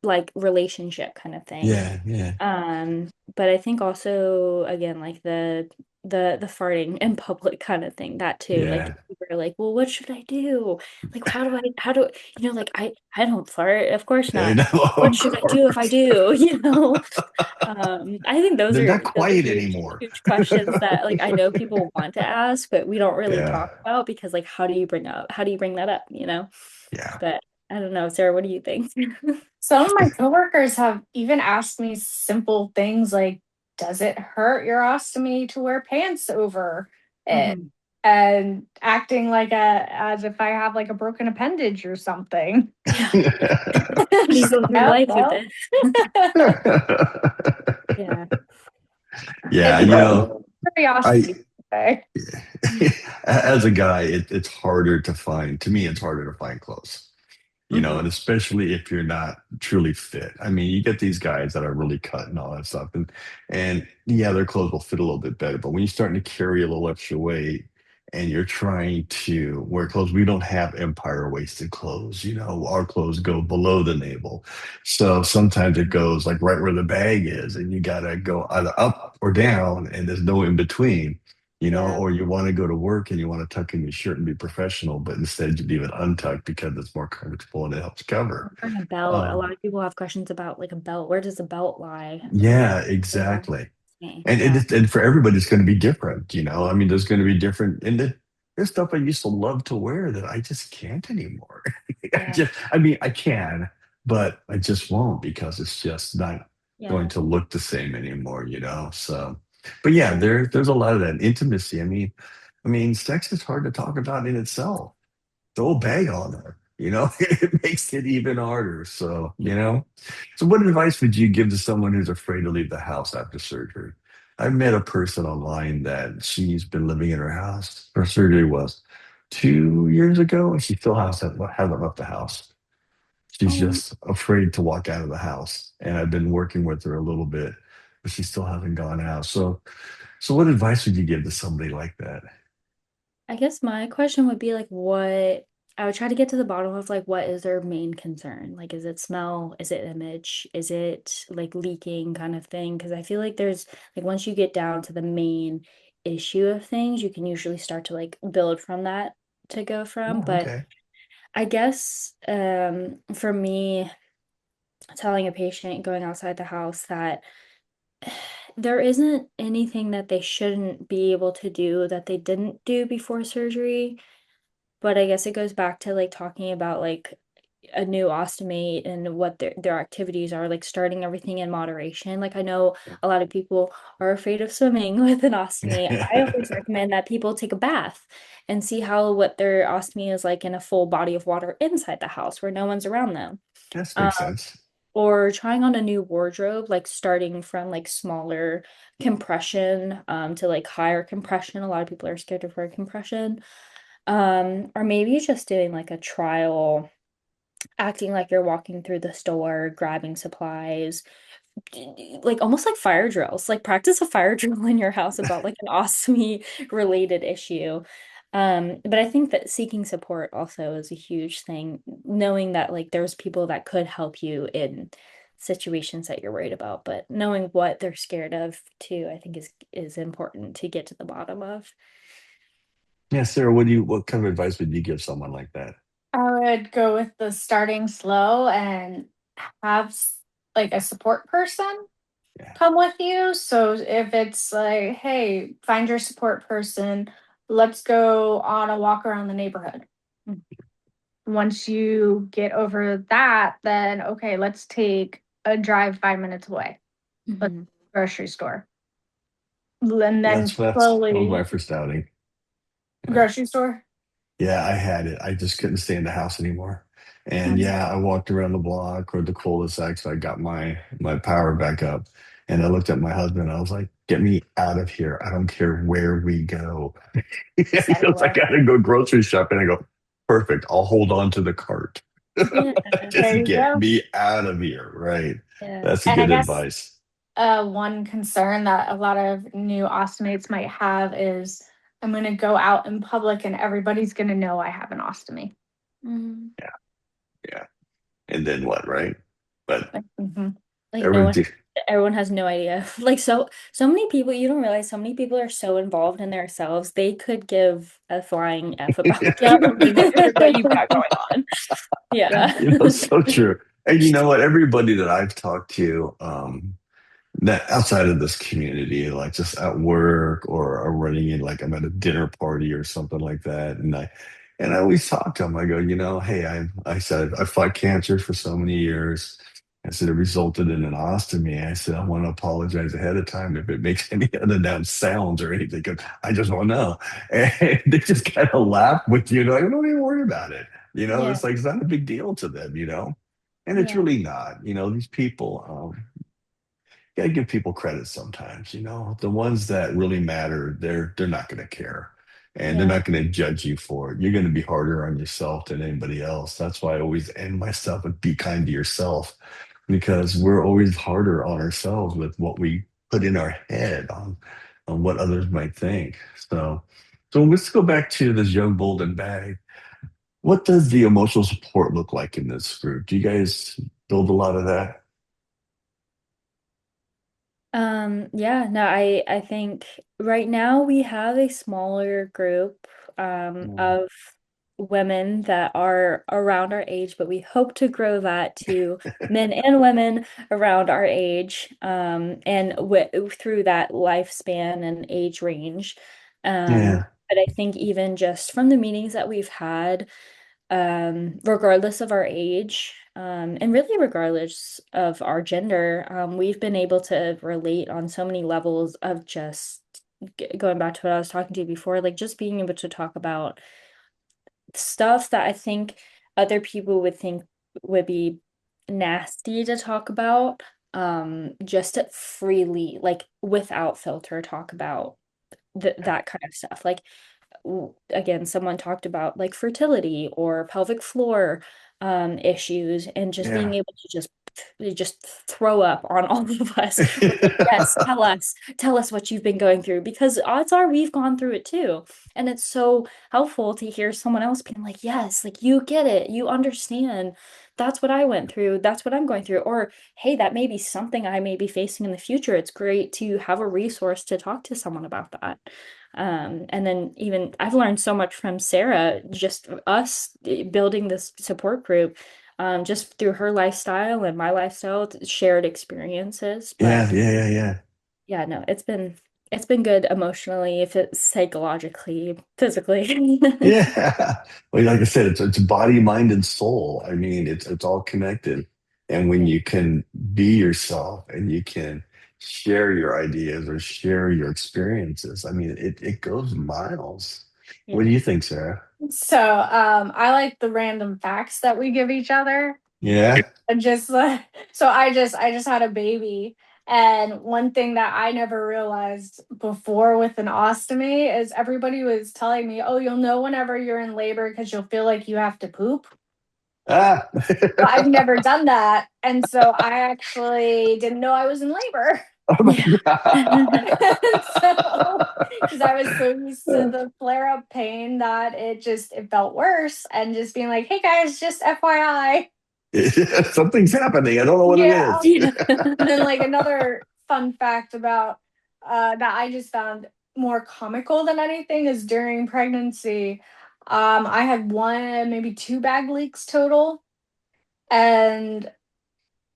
like relationship kind of thing. Yeah. Yeah. But I think also again like the farting in public kind of thing, that too. Like Yeah. people are like, well, what should I do? Like how do like I don't fart, of course I not. know, What of should I do if I course. do? I think They're not those are quiet huge anymore. huge questions that like I know people want to ask, but we don't really Yeah. talk about because like how do you bring that up, Yeah. But I don't know, Sarah, what do you think? Some of my coworkers have even asked me simple things like, does it hurt your ostomy to wear pants over it? Mhm. and acting like a as if I have like a broken appendage or something. Yeah. Need to go through No, life with no. this. Yeah. Yeah, It's I curiosity. Okay. as a guy, it's harder to find. To me, it's harder to find clothes. And Hmm. especially if you're not truly fit. I mean, you get these guys that are really cut and all that stuff, and yeah, their clothes will fit a little bit better. But when you're starting to carry a little extra weight and you're trying to wear clothes, we don't have empire waisted clothes. Our clothes go below the navel, so sometimes it goes like right where the bag is, and you gotta go either up or down, and there's no in between. Yeah. Or you want to go to work and you want to tuck in your shirt and be professional, but instead you leave it untucked because it's more comfortable and it helps cover. And a belt. A Um, lot of people have questions about like a belt. Where does the belt lie? yeah, Yeah. exactly. Me. And Yeah. and for everybody, it's going to be different. I mean, there's going to be different, and there's stuff I used to love to wear that I just can't anymore. Yeah. I mean, I can, but I just won't because it's just not going Yeah. to look the same anymore. So, but yeah, there's a lot of that intimacy. I mean, sex is hard to talk about in itself. Throw a bag on there. It makes it even harder. So what advice would you give to someone who's afraid to leave the house after surgery? I met a person online that she's been living in her house. Her surgery was 2 years ago, and she still hasn't left the house. She's Oh, just afraid to walk out of the house. And I've been working with her a little bit, but she still hasn't gone out. So what advice would you give to somebody like that? I guess my question would be like, what I would try to get to the bottom of like, what is their main concern? Like, is it smell? Is it image? Is it like leaking kind of thing? Because I feel like there's like, once you get down to the main issue of things, you can usually start to like build from that to go from. Oh, But okay. I guess for me, telling a patient going outside the house that there isn't anything that they shouldn't be able to do that they didn't do before surgery. But I guess it goes back to like talking about like a new ostomate and what their activities are, like starting everything in moderation. Like I know a lot of people are afraid of swimming with an ostomy. I always recommend that people take a bath and see how what their ostomy is like in a full body of water inside the house where no one's around them. That Um, makes sense. or trying on a new wardrobe, like starting from like smaller compression to like higher compression. A lot of people are scared of higher compression. Or maybe just doing like a trial, acting like you're walking through the store, grabbing supplies, like almost like fire drills, like practice a fire drill in your house about like an ostomy related issue. But I think that seeking support also is a huge thing, knowing that like there's people that could help you in situations that you're worried about, but knowing what they're scared of too, I think is important to get to the bottom of. Yeah, Sarah, what kind of advice would you give someone like that? I would go with the starting slow and have like a support person Yeah. come with you. So if it's like, hey, find your support person, let's go on a walk around the neighborhood. Once you get over that, then okay, let's take a drive 5 minutes away. Let's Mhm. grocery store. And then That's that was my slowly first outing. Yeah. grocery store. Yeah, I had it. I just couldn't stay in the house anymore. And Mhm. yeah, I walked around the block or the cul-de-sac, so I got my power back up. And I looked at my husband. I was like, "Get me out of here! I don't care where we go." He goes, "I Settle gotta go grocery shopping." I go, "Perfect. I'll hold on to the cart. Yeah, There Just you get go. me out of here." Right. yeah. That's a And I good guess advice. one concern that a lot of new ostomates might have is I'm going to go out in public and everybody's going to know I have an ostomy. Mhm. Yeah. Yeah. And then what, right? But Like, mhm. Like no one, everything. everyone has no idea. Like so many people, you don't realize so many people are so involved in themselves. They could give a flying F about Yep. what you've got going on. Yep. Yeah. So true. And you know what? Everybody that I've talked to, that outside of this community, like just at work or running in, like I'm at a dinner party or something like that, and I always talk to them. I go, hey, I said I fought cancer for so many years. I said, it resulted in an ostomy. I said, I want to apologize ahead of time if it makes any unannounced sounds or anything, 'cause I just don't know. And they just kind of laugh with you, like, don't even worry about it. Yeah, It's like, it's not a big deal to them. And it's yeah, really not. These people, gotta give people credit sometimes. The ones that really matter, they're not gonna care. And they're yeah, not gonna judge you for it. You're gonna be harder on yourself than anybody else. That's why I always end my stuff with be kind to yourself, because we're always harder on ourselves with what we put in our head on what others might think. So let's go back to this young, bold, and bag. What does the emotional support look like in this group? Do you guys build a lot of that? yeah, no, I think right now we have a smaller group Mm. of women that are around our age, but we hope to grow that to men and women around our age, and through that lifespan and age range. Yeah, But I think even just from the meetings that we've had, regardless of our age, and really regardless of our gender, we've been able to relate on so many levels of just going back to what I was talking to you before, like just being able to talk about stuff that I think other people would think would be nasty to talk about, just to freely, like without filter, talk about that kind of stuff. Like again, someone talked about like fertility or pelvic floor issues, and just being yeah. able to just throw up on all of us. We're like, yes, tell us what you've been going through, because odds are we've gone through it too. And it's so helpful to hear someone else being like, yes, like you get it, you understand. That's what I went through. That's what I'm going through. Or, hey, that may be something I may be facing in the future. It's great to have a resource to talk to someone about that. And then even I've learned so much from Sarah, just us building this support group, just through her lifestyle and my lifestyle, shared experiences. But Yeah, yeah, yeah, yeah. yeah, no, it's been good emotionally, if it's psychologically, physically. Yeah. Well, like I said, it's body, mind, and soul. I mean, it's all connected. And when Yeah, you can be yourself and you can share your ideas or share your experiences, I mean, it goes miles. What do yeah. you think, Sarah? So, I like the random facts that we give each other. Yeah. And just like, so I just had a baby. And one thing that I never realized before with an ostomy is everybody was telling me, oh, you'll know whenever you're in labor because you'll feel like you have to poop. Ah. But I've never done that. And so I actually didn't know I was in labor. Oh my Yeah. And so, because I was so used to God. the flare up pain that it felt worse. And just being like, hey guys, just FYI. Something's happening. I don't know what it Yeah. is. Yeah. And then, like, another fun fact about that I just found more comical than anything is during pregnancy, I had one, maybe two bag leaks total. And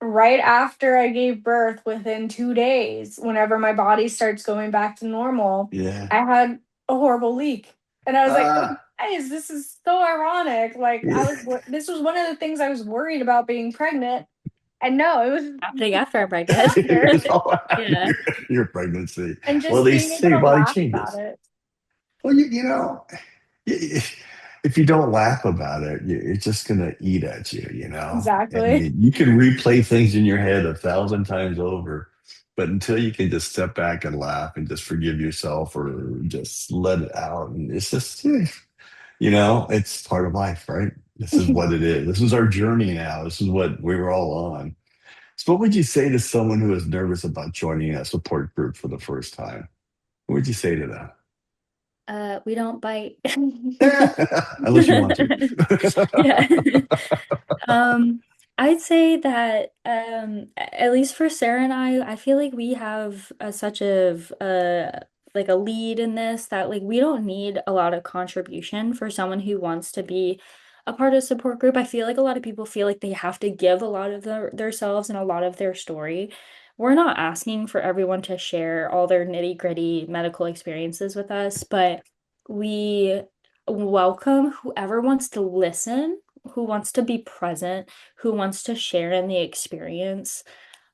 right after I gave birth, within 2 days, whenever my body starts going back to normal, Yeah. I had a horrible leak. And I was like, oh, Ah. guys, this is so ironic. Like, Yeah. this was one of the things I was worried about being pregnant. And no, it Happening after I'm was pregnant. after. Yeah. Your pregnancy. And Well, just they being able say to body laugh about changes. it. Well, if you don't laugh about it, it's just gonna eat at you. And Exactly. you can replay things in your head 1,000 times over, but until you can just step back and laugh and just forgive yourself or just let it out, and it's just, it's part of life, right? This is what it is. This is our journey now. This is what we were all on. So, what would you say to someone who is nervous about joining a support group for the first time? What would you say to them? We don't bite. Unless you want to. Yeah. Um, I'd say that at least for Sarah and I feel like we have such like a lead in this, that like we don't need a lot of contribution for someone who wants to be a part of support group. I feel like a lot of people feel like they have to give a lot of themselves and a lot of their story. We're not asking for everyone to share all their nitty-gritty medical experiences with us, but we welcome whoever wants to listen, who wants to be present, who wants to share in the experience.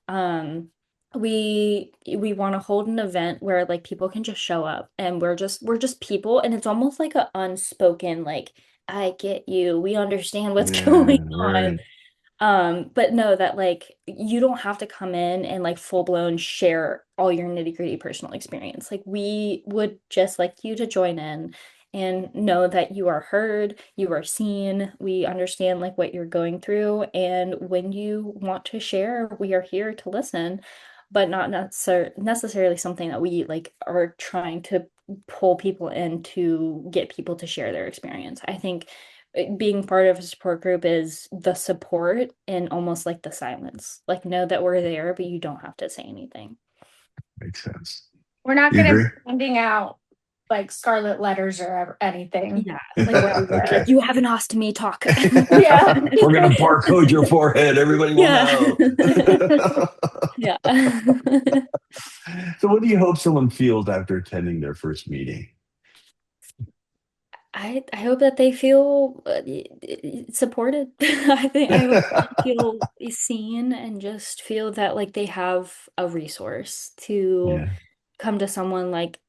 Um, we want to hold an event where like people can just show up and we're just people, and it's almost like a unspoken like I get you. We understand what's Yeah, going on. right. But know that like you don't have to come in and like full blown share all your nitty-gritty personal experience. Like we would just like you to join in and know that you are heard, you are seen, we understand like what you're going through, and when you want to share, we are here to listen, but not necessarily something that we like are trying to pull people in to get people to share their experience. I think being part of a support group is the support and almost like the silence. Like, know that we're there, but you don't have to say anything. Makes sense. We're not You going to agree? be handing out like scarlet letters or anything. Yeah. Like, But we're like, you have an ostomy talk. yeah. We're gonna barcode your forehead. Everybody will Yeah. know. Yeah. So, what do you hope someone feels after attending their first meeting? I hope that they feel supported. I hope they feel seen and just feel that like they have a resource to Yeah, come to someone like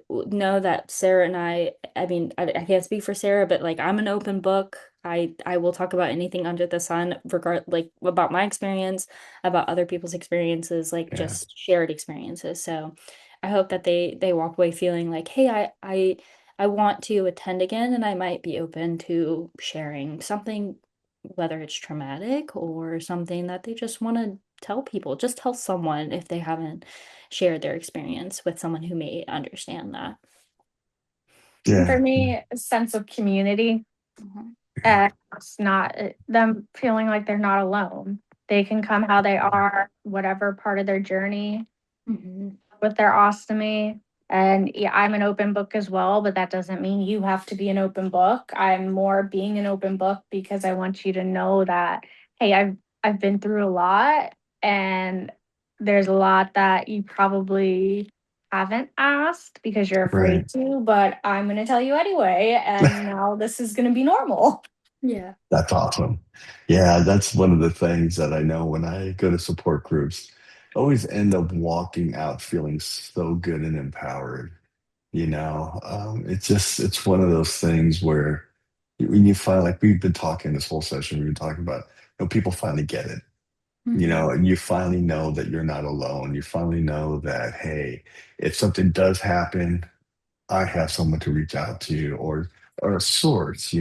know that Sarah and I mean, I can't speak for Sarah, but like I'm an open book. I will talk about anything under the sun, regard like about my experience, about other people's experiences, like yeah, just shared experiences. So I hope that they walk away feeling like, hey, I want to attend again, and I might be open to sharing something, whether it's traumatic or something that they just want to tell people. Just tell someone if they haven't shared their experience with someone who may understand that. For yeah, me, a sense of community. Mhm. And it's not them feeling like they're not alone. They can come how they are, whatever part of their journey Mhm. with their ostomy. And yeah, I'm an open book as well, but that doesn't mean you have to be an open book. I'm more being an open book because I want you to know that, hey, I've been through a lot, and there's a lot that you probably haven't asked because you're right. afraid to, but I'm gonna tell you anyway, and now this is gonna be normal. Yeah. That's awesome. Yeah, that's one of the things that I know when I go to support groups, I always end up walking out feeling so good and empowered. It's one of those things where when you find, like we've been talking this whole session, we've been talking about, people finally get it, Mhm. and you finally know that you're not alone. You finally know that, hey, if something does happen, I have someone to reach out to, or a source,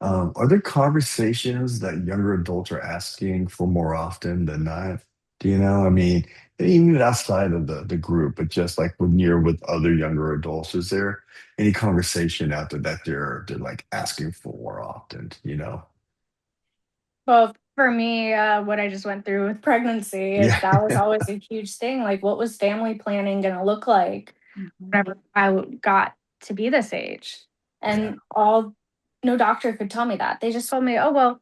are there conversations that younger adults are asking for more often than not? Do you know? I mean, even outside of the group, but just like when you're with other younger adults, is there any conversation out there that they're like asking for more often? Well, for me, what I just went through with pregnancy is Yeah. that was always a huge thing. Like, what was family planning going to look like Mhm. whenever got to be this age? Yeah. And no doctor could tell me that. They just told me, oh, well,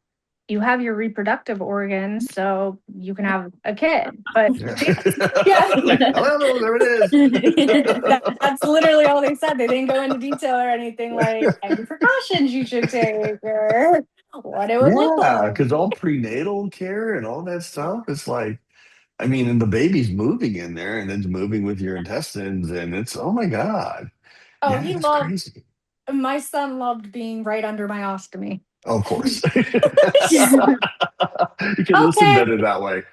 you have your reproductive organs, so you can have a kid. But Yeah. yeah, Like, hello, there it is. that's literally all they said. They didn't go into detail or anything like any precautions you should take or what it would look Yeah, like. because all prenatal care and all that stuff, it's like, I mean, and the baby's moving in there and it's moving with your intestines, and it's, oh my God. Oh, Yeah, he it's loved crazy. my son loved being right under my ostomy. Oh, of course. You can listen Okay. better that way.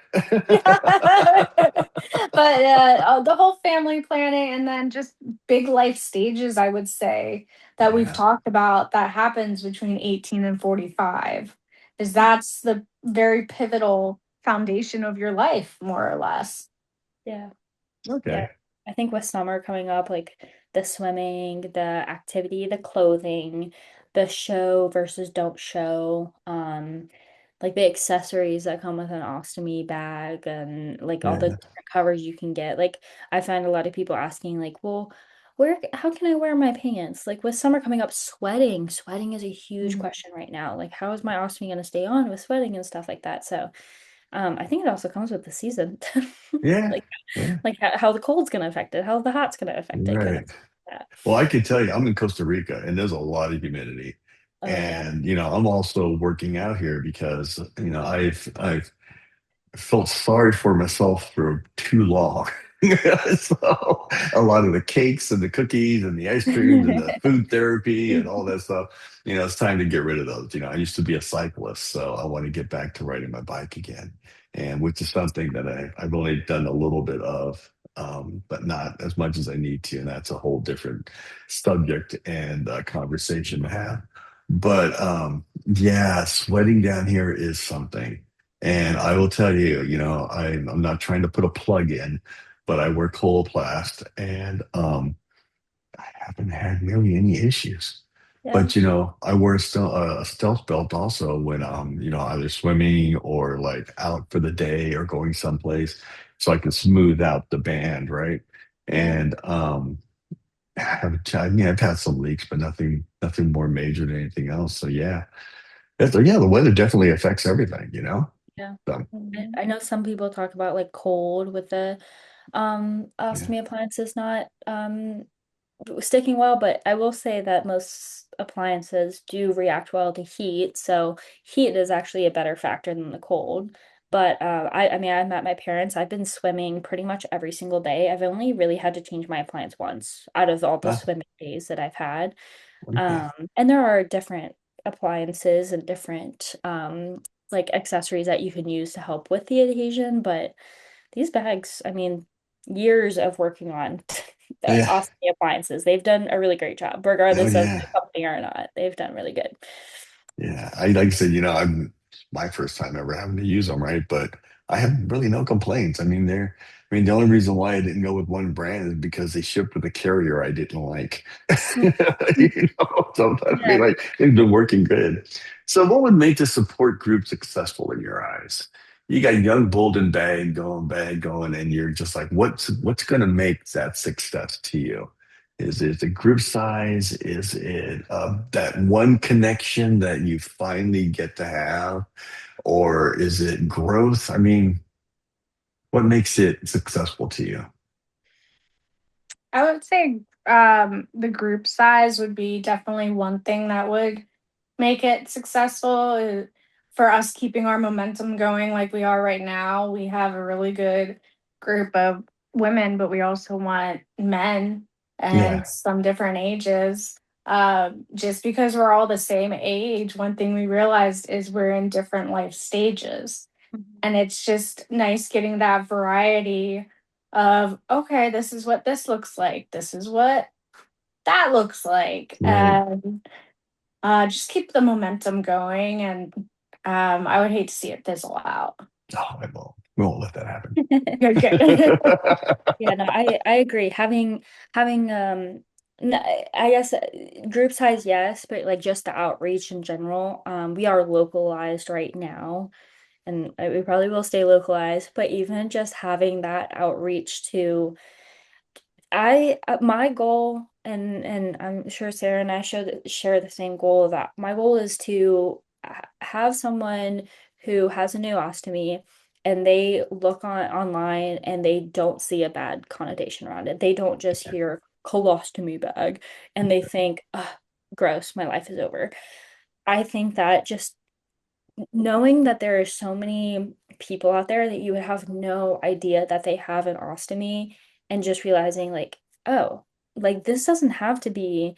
But the whole family planning and then just big life stages, I would say, that we've Yeah. talked about that happens between 18 and 45, is that's the very pivotal foundation of your life, more or less. Yeah. Yeah. Okay. I think with summer coming up, like the swimming, the activity, the clothing, the show versus don't show, like the accessories that come with an ostomy bag and like all the Yeah. different covers you can get. Like I find a lot of people asking like, well, how can I wear my pants? Like with summer coming up, sweating is a huge Mhm. question right now. Like how is my ostomy going to stay on with sweating and stuff like that? So, I think it also comes with the season. Yeah. Like Yeah. how the cold's gonna affect it, how the hot's gonna affect it, kind of Right. that. Well, I can tell you, I'm in Costa Rica and there's a lot of humidity. Oh yeah. And I'm also working out here because I've felt sorry for myself for too long. So a lot of the cakes and the cookies and the ice creams and the food therapy and all that stuff, it's time to get rid of those. I used to be a cyclist, so I want to get back to riding my bike again. And which is something that I've only done a little bit of, but not as much as I need to. And that's a whole different subject and conversation to have. But yeah, sweating down here is something. And I will tell you, I'm not trying to put a plug in, but I wear Coloplast and I haven't had really any issues. Yeah. But I wear a stealth belt also when either swimming or like out for the day or going someplace, so I can smooth out the band, right? Yeah. And I mean, I've had some leaks, but nothing more major than anything else. So yeah, yeah, the weather definitely affects everything. Yeah. So Mhm. I know some people talk about like cold with the yeah. ostomy appliances not sticking well, but I will say that most appliances do react well to heat. So heat is actually a better factor than the cold. But I mean, I'm at my parents. I've been swimming pretty much every single day. I've only really had to change my appliance once out of all the Ah, swimming days that I've had. okay. And there are different appliances and different like accessories that you can use to help with the adhesion, but these bags, I mean, years of working on the Yeah. ostomy appliances, they've done a really great job, Oh regardless of the yeah. company or not. They've done really good. Yeah. I like I said, I'm my first time ever having to use them, right? But I have really no complaints. The only reason why I didn't go with one brand is because they shipped with a carrier I didn't like. Mm. So I mean, Yeah. like it's been working good. So what would make the support group successful in your eyes? You got young, bold, and bad going, and you're just like, what's going to make that success to you? Is it the group size? Is it that one connection that you finally get to have? Or is it growth? I mean, what makes it successful to you? I would say the group size would be definitely one thing that would make it successful for us keeping our momentum going like we are right now. We have a really good group of women, but we also want men and Yeah, some different ages. Just because we're all the same age, one thing we realized is we're in different life stages. Mhm. And it's just nice getting that variety of, okay, this is what this looks like. This is what that looks like. right. And just keep the momentum going. And I would hate to see it fizzle out. Oh, I won't. We won't let that happen. Good, good. Yeah, no, I agree. Having I guess group size, yes, but like just the outreach in general. We are localized right now, and we probably will stay localized, but even just having that outreach to my goal, and I'm sure Sarah and I share the same goal of that. My goal is to have someone who has a new ostomy and they look online and they don't see a bad connotation around it. They don't just hear colostomy bag and they think, "Ugh, gross, my life is over." I think that just knowing that there are so many people out there that you would have no idea that they have an ostomy and just realizing like, oh, like this doesn't have to be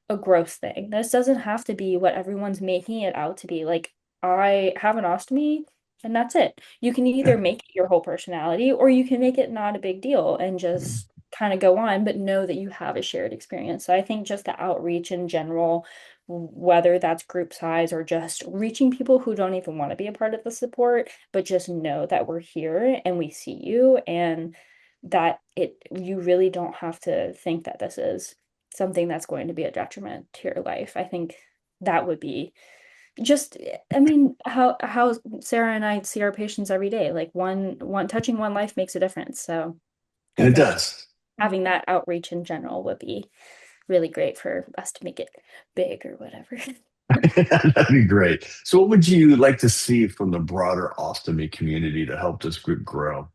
a gross thing. This doesn't have to be what everyone's making it out to be. Like, I have an ostomy and that's it. You can either Yeah. make it your whole personality or you can make it not a big deal and just kind of go on, but know that you have a shared experience. So I think just the outreach in general, whether that's group size or just reaching people who don't even want to be a part of the support, but just know that we're here and we see you and that you really don't have to think that this is something that's going to be a detriment to your life. I think that would be just, I mean, how Sarah and I see our patients every day. Like one touching one life makes a difference. So And I it think does. having that outreach in general would be really great for us to make it big or whatever. That'd be great. So, what would you like to see from the broader ostomy community to help this group grow?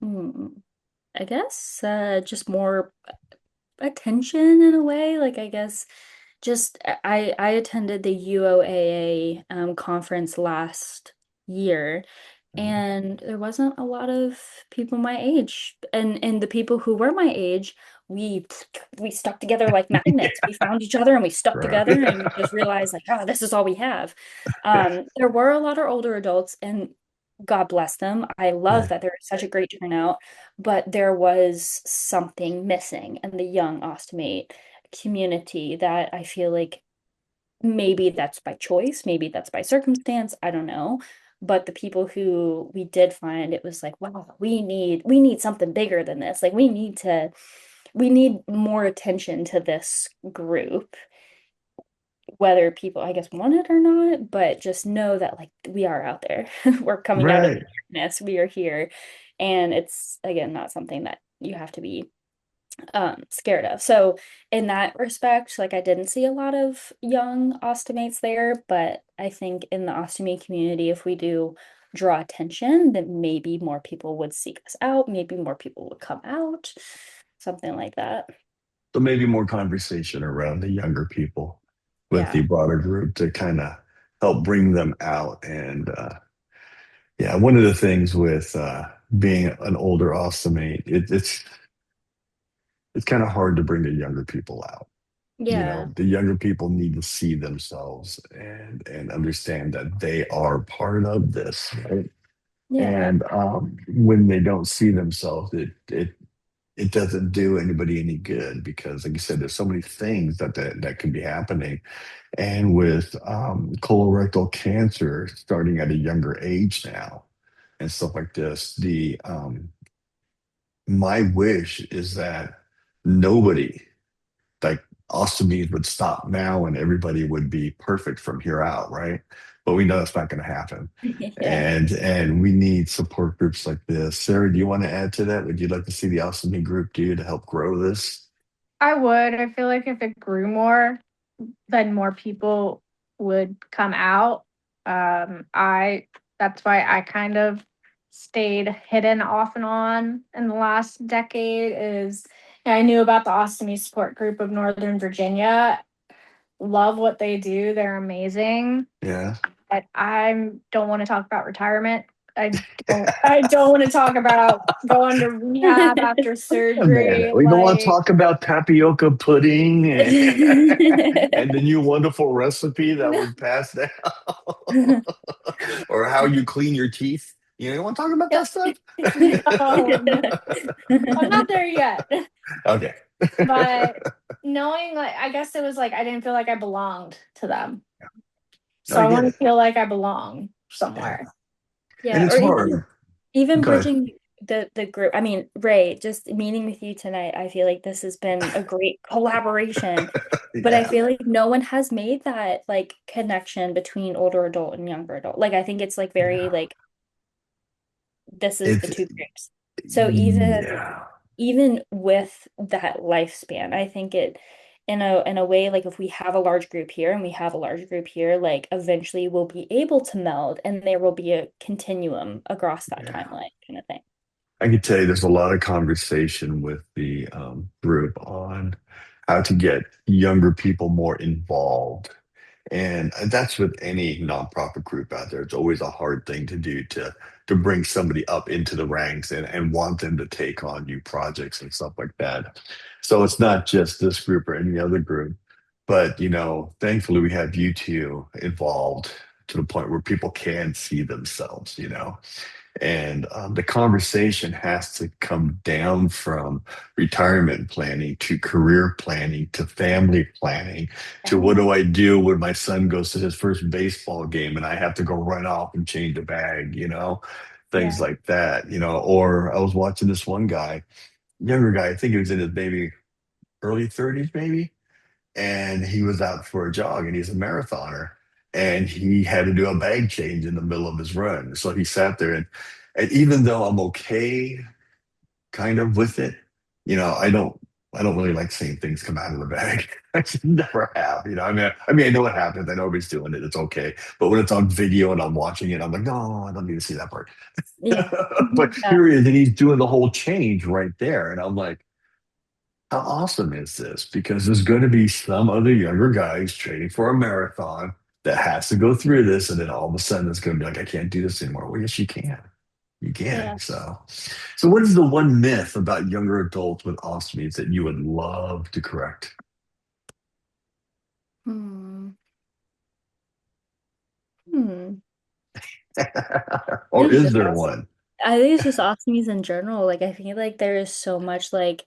Hmm. I guess just more attention in a way. Like I guess Just I attended the UOAA conference last year, and there wasn't a lot of people my age, and the people who were my age, we we stuck together like magnets. We found each other and we stuck Right. together, and we just realized like, oh, this is all we have. There were a lot of older adults, and God bless them. I love Yeah. that there was such a great turnout, but there was something missing in the young Ostomate community that I feel like maybe that's by choice, maybe that's by circumstance, I don't know. But the people who we did find, it was like, wow, we need something bigger than this. Like we need more attention to this group, whether people, I guess, want it or not, but just know that like we are out there. We're coming out of the Right. darkness. We are here. And it's again not something that you have to be scared of. So in that respect, like I didn't see a lot of young ostomates there, but I think in the ostomy community, if we do draw attention, then maybe more people would seek us out, maybe more people would come out, something like that. So maybe more conversation around the younger people with the Yeah. broader group to kind of help bring them out. And yeah, one of the things with being an older ostomate, it's kind of hard to bring the younger people out. You Yeah. know, the younger people need to see themselves and understand that they are part of this, right? Yeah. And when they don't see themselves, it doesn't do anybody any good because, like you said, there's so many things that can be happening. And with colorectal cancer starting at a younger age now and stuff like this, the my wish is that nobody, like ostomies, would stop now and everybody would be perfect from here out, right? But we know that's not going to happen. Yeah. And we need support groups like this. Sarah, do you want to add to that? Would you like to see the ostomy group do to help grow this? I would. I feel like if it grew more, then more people would come out. I That's why I kind of stayed hidden off and on in the last decade is I knew about the Ostomy Support Group of Northern Virginia. Love what they do. They're amazing. Yeah. But I don't want to talk about retirement. I don't want to talk about going to rehab after Oh, man, surgery. we don't want to Like talk about tapioca pudding and the new wonderful recipe that no, was passed down, or how you clean your teeth. You don't want to talk about that stuff? no, I'm not there yet. Okay. But knowing like I guess it was like I didn't feel like I belonged to them. No, So I I get want it. to feel like I belong Yeah. somewhere. And Yeah, it's or even hard. even Go ahead. bridging the group. I mean, Ray, just meeting with you tonight, I feel like this has been a great collaboration. But I Yeah. feel like no one has made that like connection between older adult and younger adult. Like I think it's like very Yeah. like this is the It's, two groups. So yeah. even with that lifespan, I think it in a way like if we have a large group here and we have a large group here, like eventually we'll be able to meld and there will be a continuum across that Yeah. timeline kind of thing. I can tell you there's a lot of conversation with the group on how to get younger people more involved. And that's with any nonprofit group out there. It's always a hard thing to do to bring somebody up into the ranks and want them to take on new projects and stuff like that. So it's not just this group or any other group, but thankfully we have you two involved to the point where people can see themselves. And the conversation has to come down from retirement planning to career planning to family planning to what do I do when my son goes to his first baseball game and I have to go run off and change a bag, things Yeah. like that. Or I was watching this one guy, younger guy, I think he was in his maybe early 30s, maybe, and he was out for a jog and he's a marathoner and he had to do a bag change in the middle of his run. So he sat there and even though I'm okay kind of with it, I don't really like seeing things come out of the bag. I just never have. I know what happens. I know everybody's doing it. It's okay. But when it's on video and I'm watching it, I'm like, no, I don't need to see that part. Yeah. But Yeah. here he is, and he's doing the whole change right there. And I'm like, how awesome is this? Because there's going to be some other younger guys training for a marathon that has to go through this, and then all of a sudden it's going to be like, I can't do this anymore. Well, yes, you can. You Yeah. can. So what is the one myth about younger adults with ostomies that you would love to correct? Hmm. Hmm. I Or think it's is just there one? I think it's just ostomies in general. Like I feel like there is so much like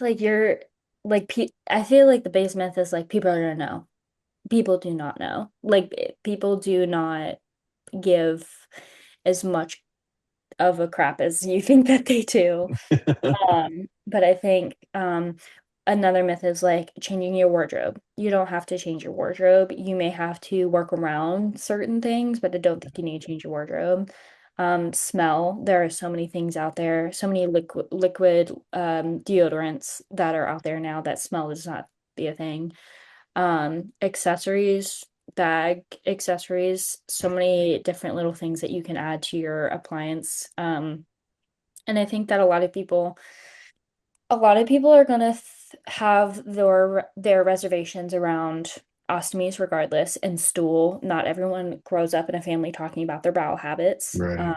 you're like pe I feel like the base myth is like people are gonna know. People do not know. Like people do not give as much of a crap as you think that they do. But I think another myth is like changing your wardrobe. You don't have to change your wardrobe. You may have to work around certain things, but I don't think you need to change your wardrobe. Smell. There are so many things out there, so many liquid deodorants that are out there now that smell does not be a thing. Accessories, bag accessories, so many different little things that you can add to your appliance. And I think that a lot of people are gonna have their reservations around ostomies regardless and stool. Not everyone grows up in a family talking about their bowel habits. Right.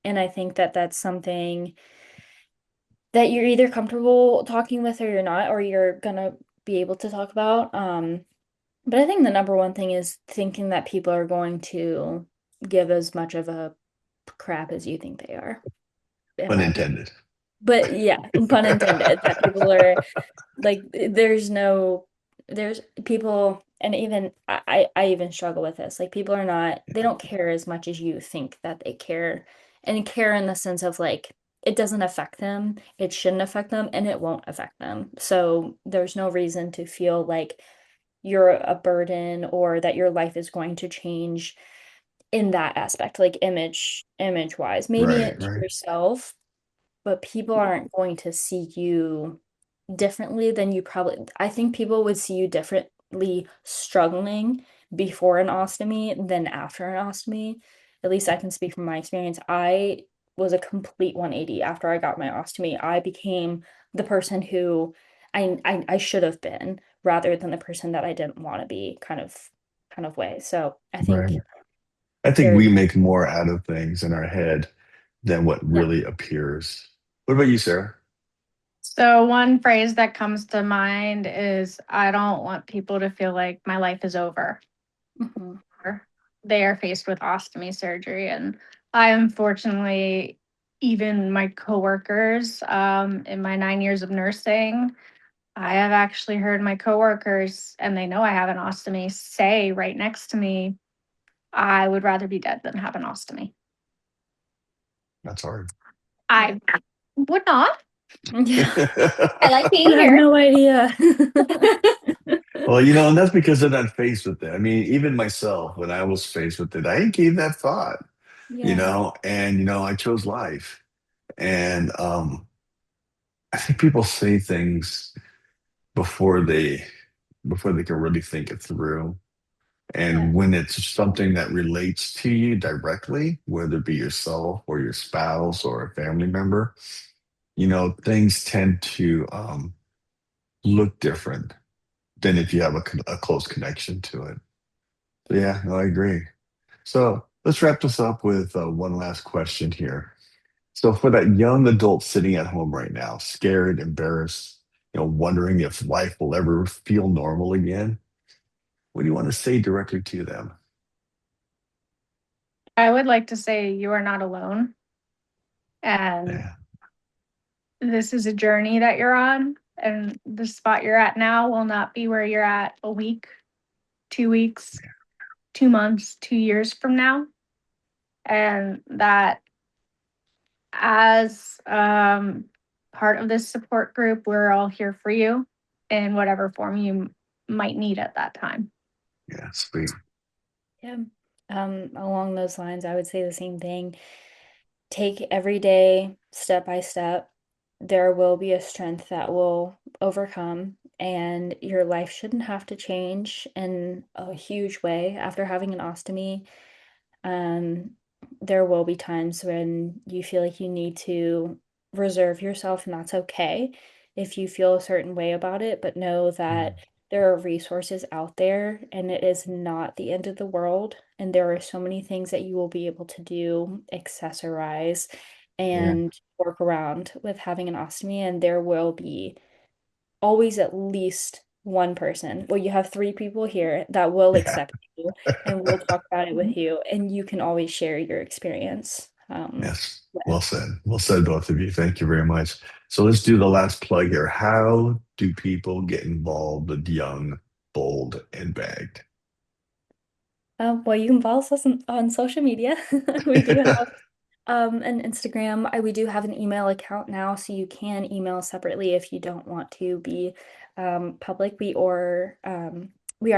And I think that that's something that you're either comfortable talking with or you're not, or you're gonna be able to talk about. But I think the number one thing is thinking that people are going to give as much of a crap as you think they are, if that makes. Unintended. But yeah, pun intended, that people are like there's people, and even I even struggle with this. Like people are not, they don't care as much as you think that they care. And care in the sense of like it doesn't affect them, it shouldn't affect them, and it won't affect them. So there's no reason to feel like you're a burden or that your life is going to change in that aspect, like image wise. Maybe Right, it to right. yourself, but people aren't going to see you differently than you probably. I think people would see you differently struggling before an ostomy than after an ostomy. At least I can speak from my experience. I was a complete 180 after I got my ostomy. I became the person who I should have been rather than the person that I didn't want to be kind of way. So I Right. think I think there's we make more out of things in our head than what yeah. really appears. What about you, Sarah? So, one phrase that comes to mind is I don't want people to feel like my life is over. Mhm. Or they are faced with ostomy surgery. And I unfortunately, even my coworkers, in my 9 years of nursing, I have actually heard my coworkers, and they know I have an ostomy, say right next to me, I would rather be dead than have an ostomy. That's hard. Yeah. I would not. Yeah. I like being You have here. no idea. Well, and that's because they're not faced with it. I mean, even myself, when I was faced with it, I gave that thought, Yeah. and I chose life. And I think people say things before they before they can really think it through. Yeah. And when it's something that relates to you directly, whether it be yourself or your spouse or a family member, things tend to look different than if you have a close connection to it. So yeah, no, I agree. So let's wrap this up with one last question here. So for that young adult sitting at home right now, scared, embarrassed, wondering if life will ever feel normal again, what do you want to say directly to them? I would like to say you are not alone. And Yeah, this is a journey that you're on. And the spot you're at now will not be where you're at a week, 2 weeks, 2 months, 2 years from now. And that as part of this support group, we're all here for you in whatever form you might need at that time. yeah, sweet. Yeah. Along those lines, I would say the same thing. Take every day step by step. There will be a strength that will overcome, and your life shouldn't have to change in a huge way after having an ostomy. Um, there will be times when you feel like you need to reserve yourself, and that's okay if you feel a certain way about it, but know that there are resources out there and it is not the end of the world. And there are so many things that you will be able to do, accessorize, Yeah. and work around with having an ostomy. And there will be always at least one person. Well, you have three people here that will Yeah. accept you and will talk about it with you, and you can always share your experience. Yes. With. Well said. Well said, both of you. Thank you very much. So let's do the last plug here. How do people get involved with Young, Bold, and Bagged? Well, you can follow us on social media. We do have an Instagram. We do have an email account now, so you can email separately if you don't want to be public. We are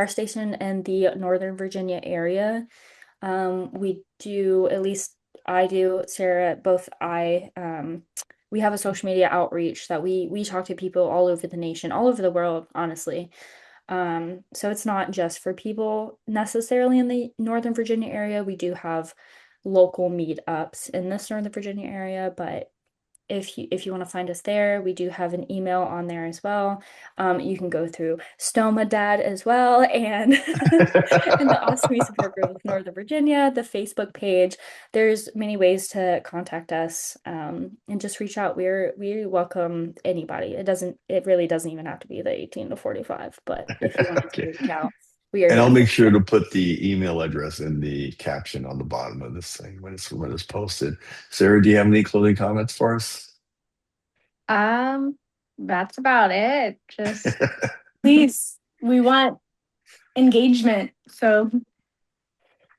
stationed in the Northern Virginia area. We do, at least I do, Sarah, both we have a social media outreach that we talk to people all over the nation, all over the world, honestly. So it's not just for people necessarily in the Northern Virginia area. We do have local meetups in this Northern Virginia area, but if you want to find us there, we do have an email on there as well. You can go through StomaDad as well, and and the Ostomy Support Group of Northern Virginia, the Facebook page. There's many ways to contact us, and just reach out. We welcome anybody. It really doesn't even have to be the 18 to 45, but if you wanted to Okay. reach out, we are And I'll here make for sure to put the email address in the caption on the bottom of this thing when it's posted. Sarah, do you have any closing comments for us? Um, that's about it. Just please, we want engagement. So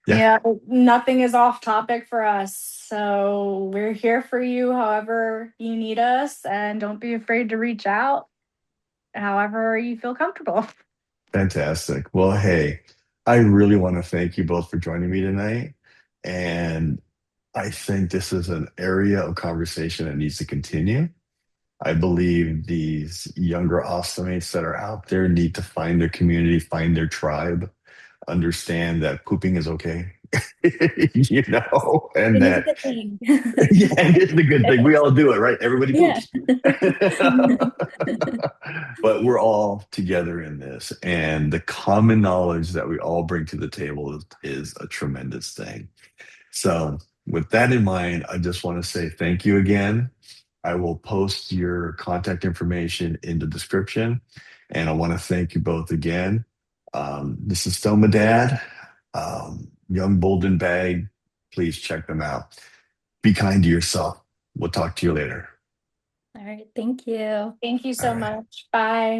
Yeah, yeah, nothing is off topic for us. So we're here for you however you need us, and don't be afraid to reach out however you feel comfortable. fantastic. Well, hey, I really want to thank you both for joining me tonight. And I think this is an area of conversation that needs to continue. I believe these younger ostomates that are out there need to find their community, find their tribe, understand that pooping is okay, and It is a that, good thing. yeah, it's the good thing. We all do it, right? Everybody Yeah. poops. But we're all together in this, and the common knowledge that we all bring to the table is a tremendous thing. So, with that in mind, I just want to say thank you again. I will post your contact information in the description, and I want to thank you both again. This is StomaDad, Young Bolden Bag. Please check them out. Be kind to yourself. We'll talk to you later. All right. Thank you. Thank you All so right. much. Bye.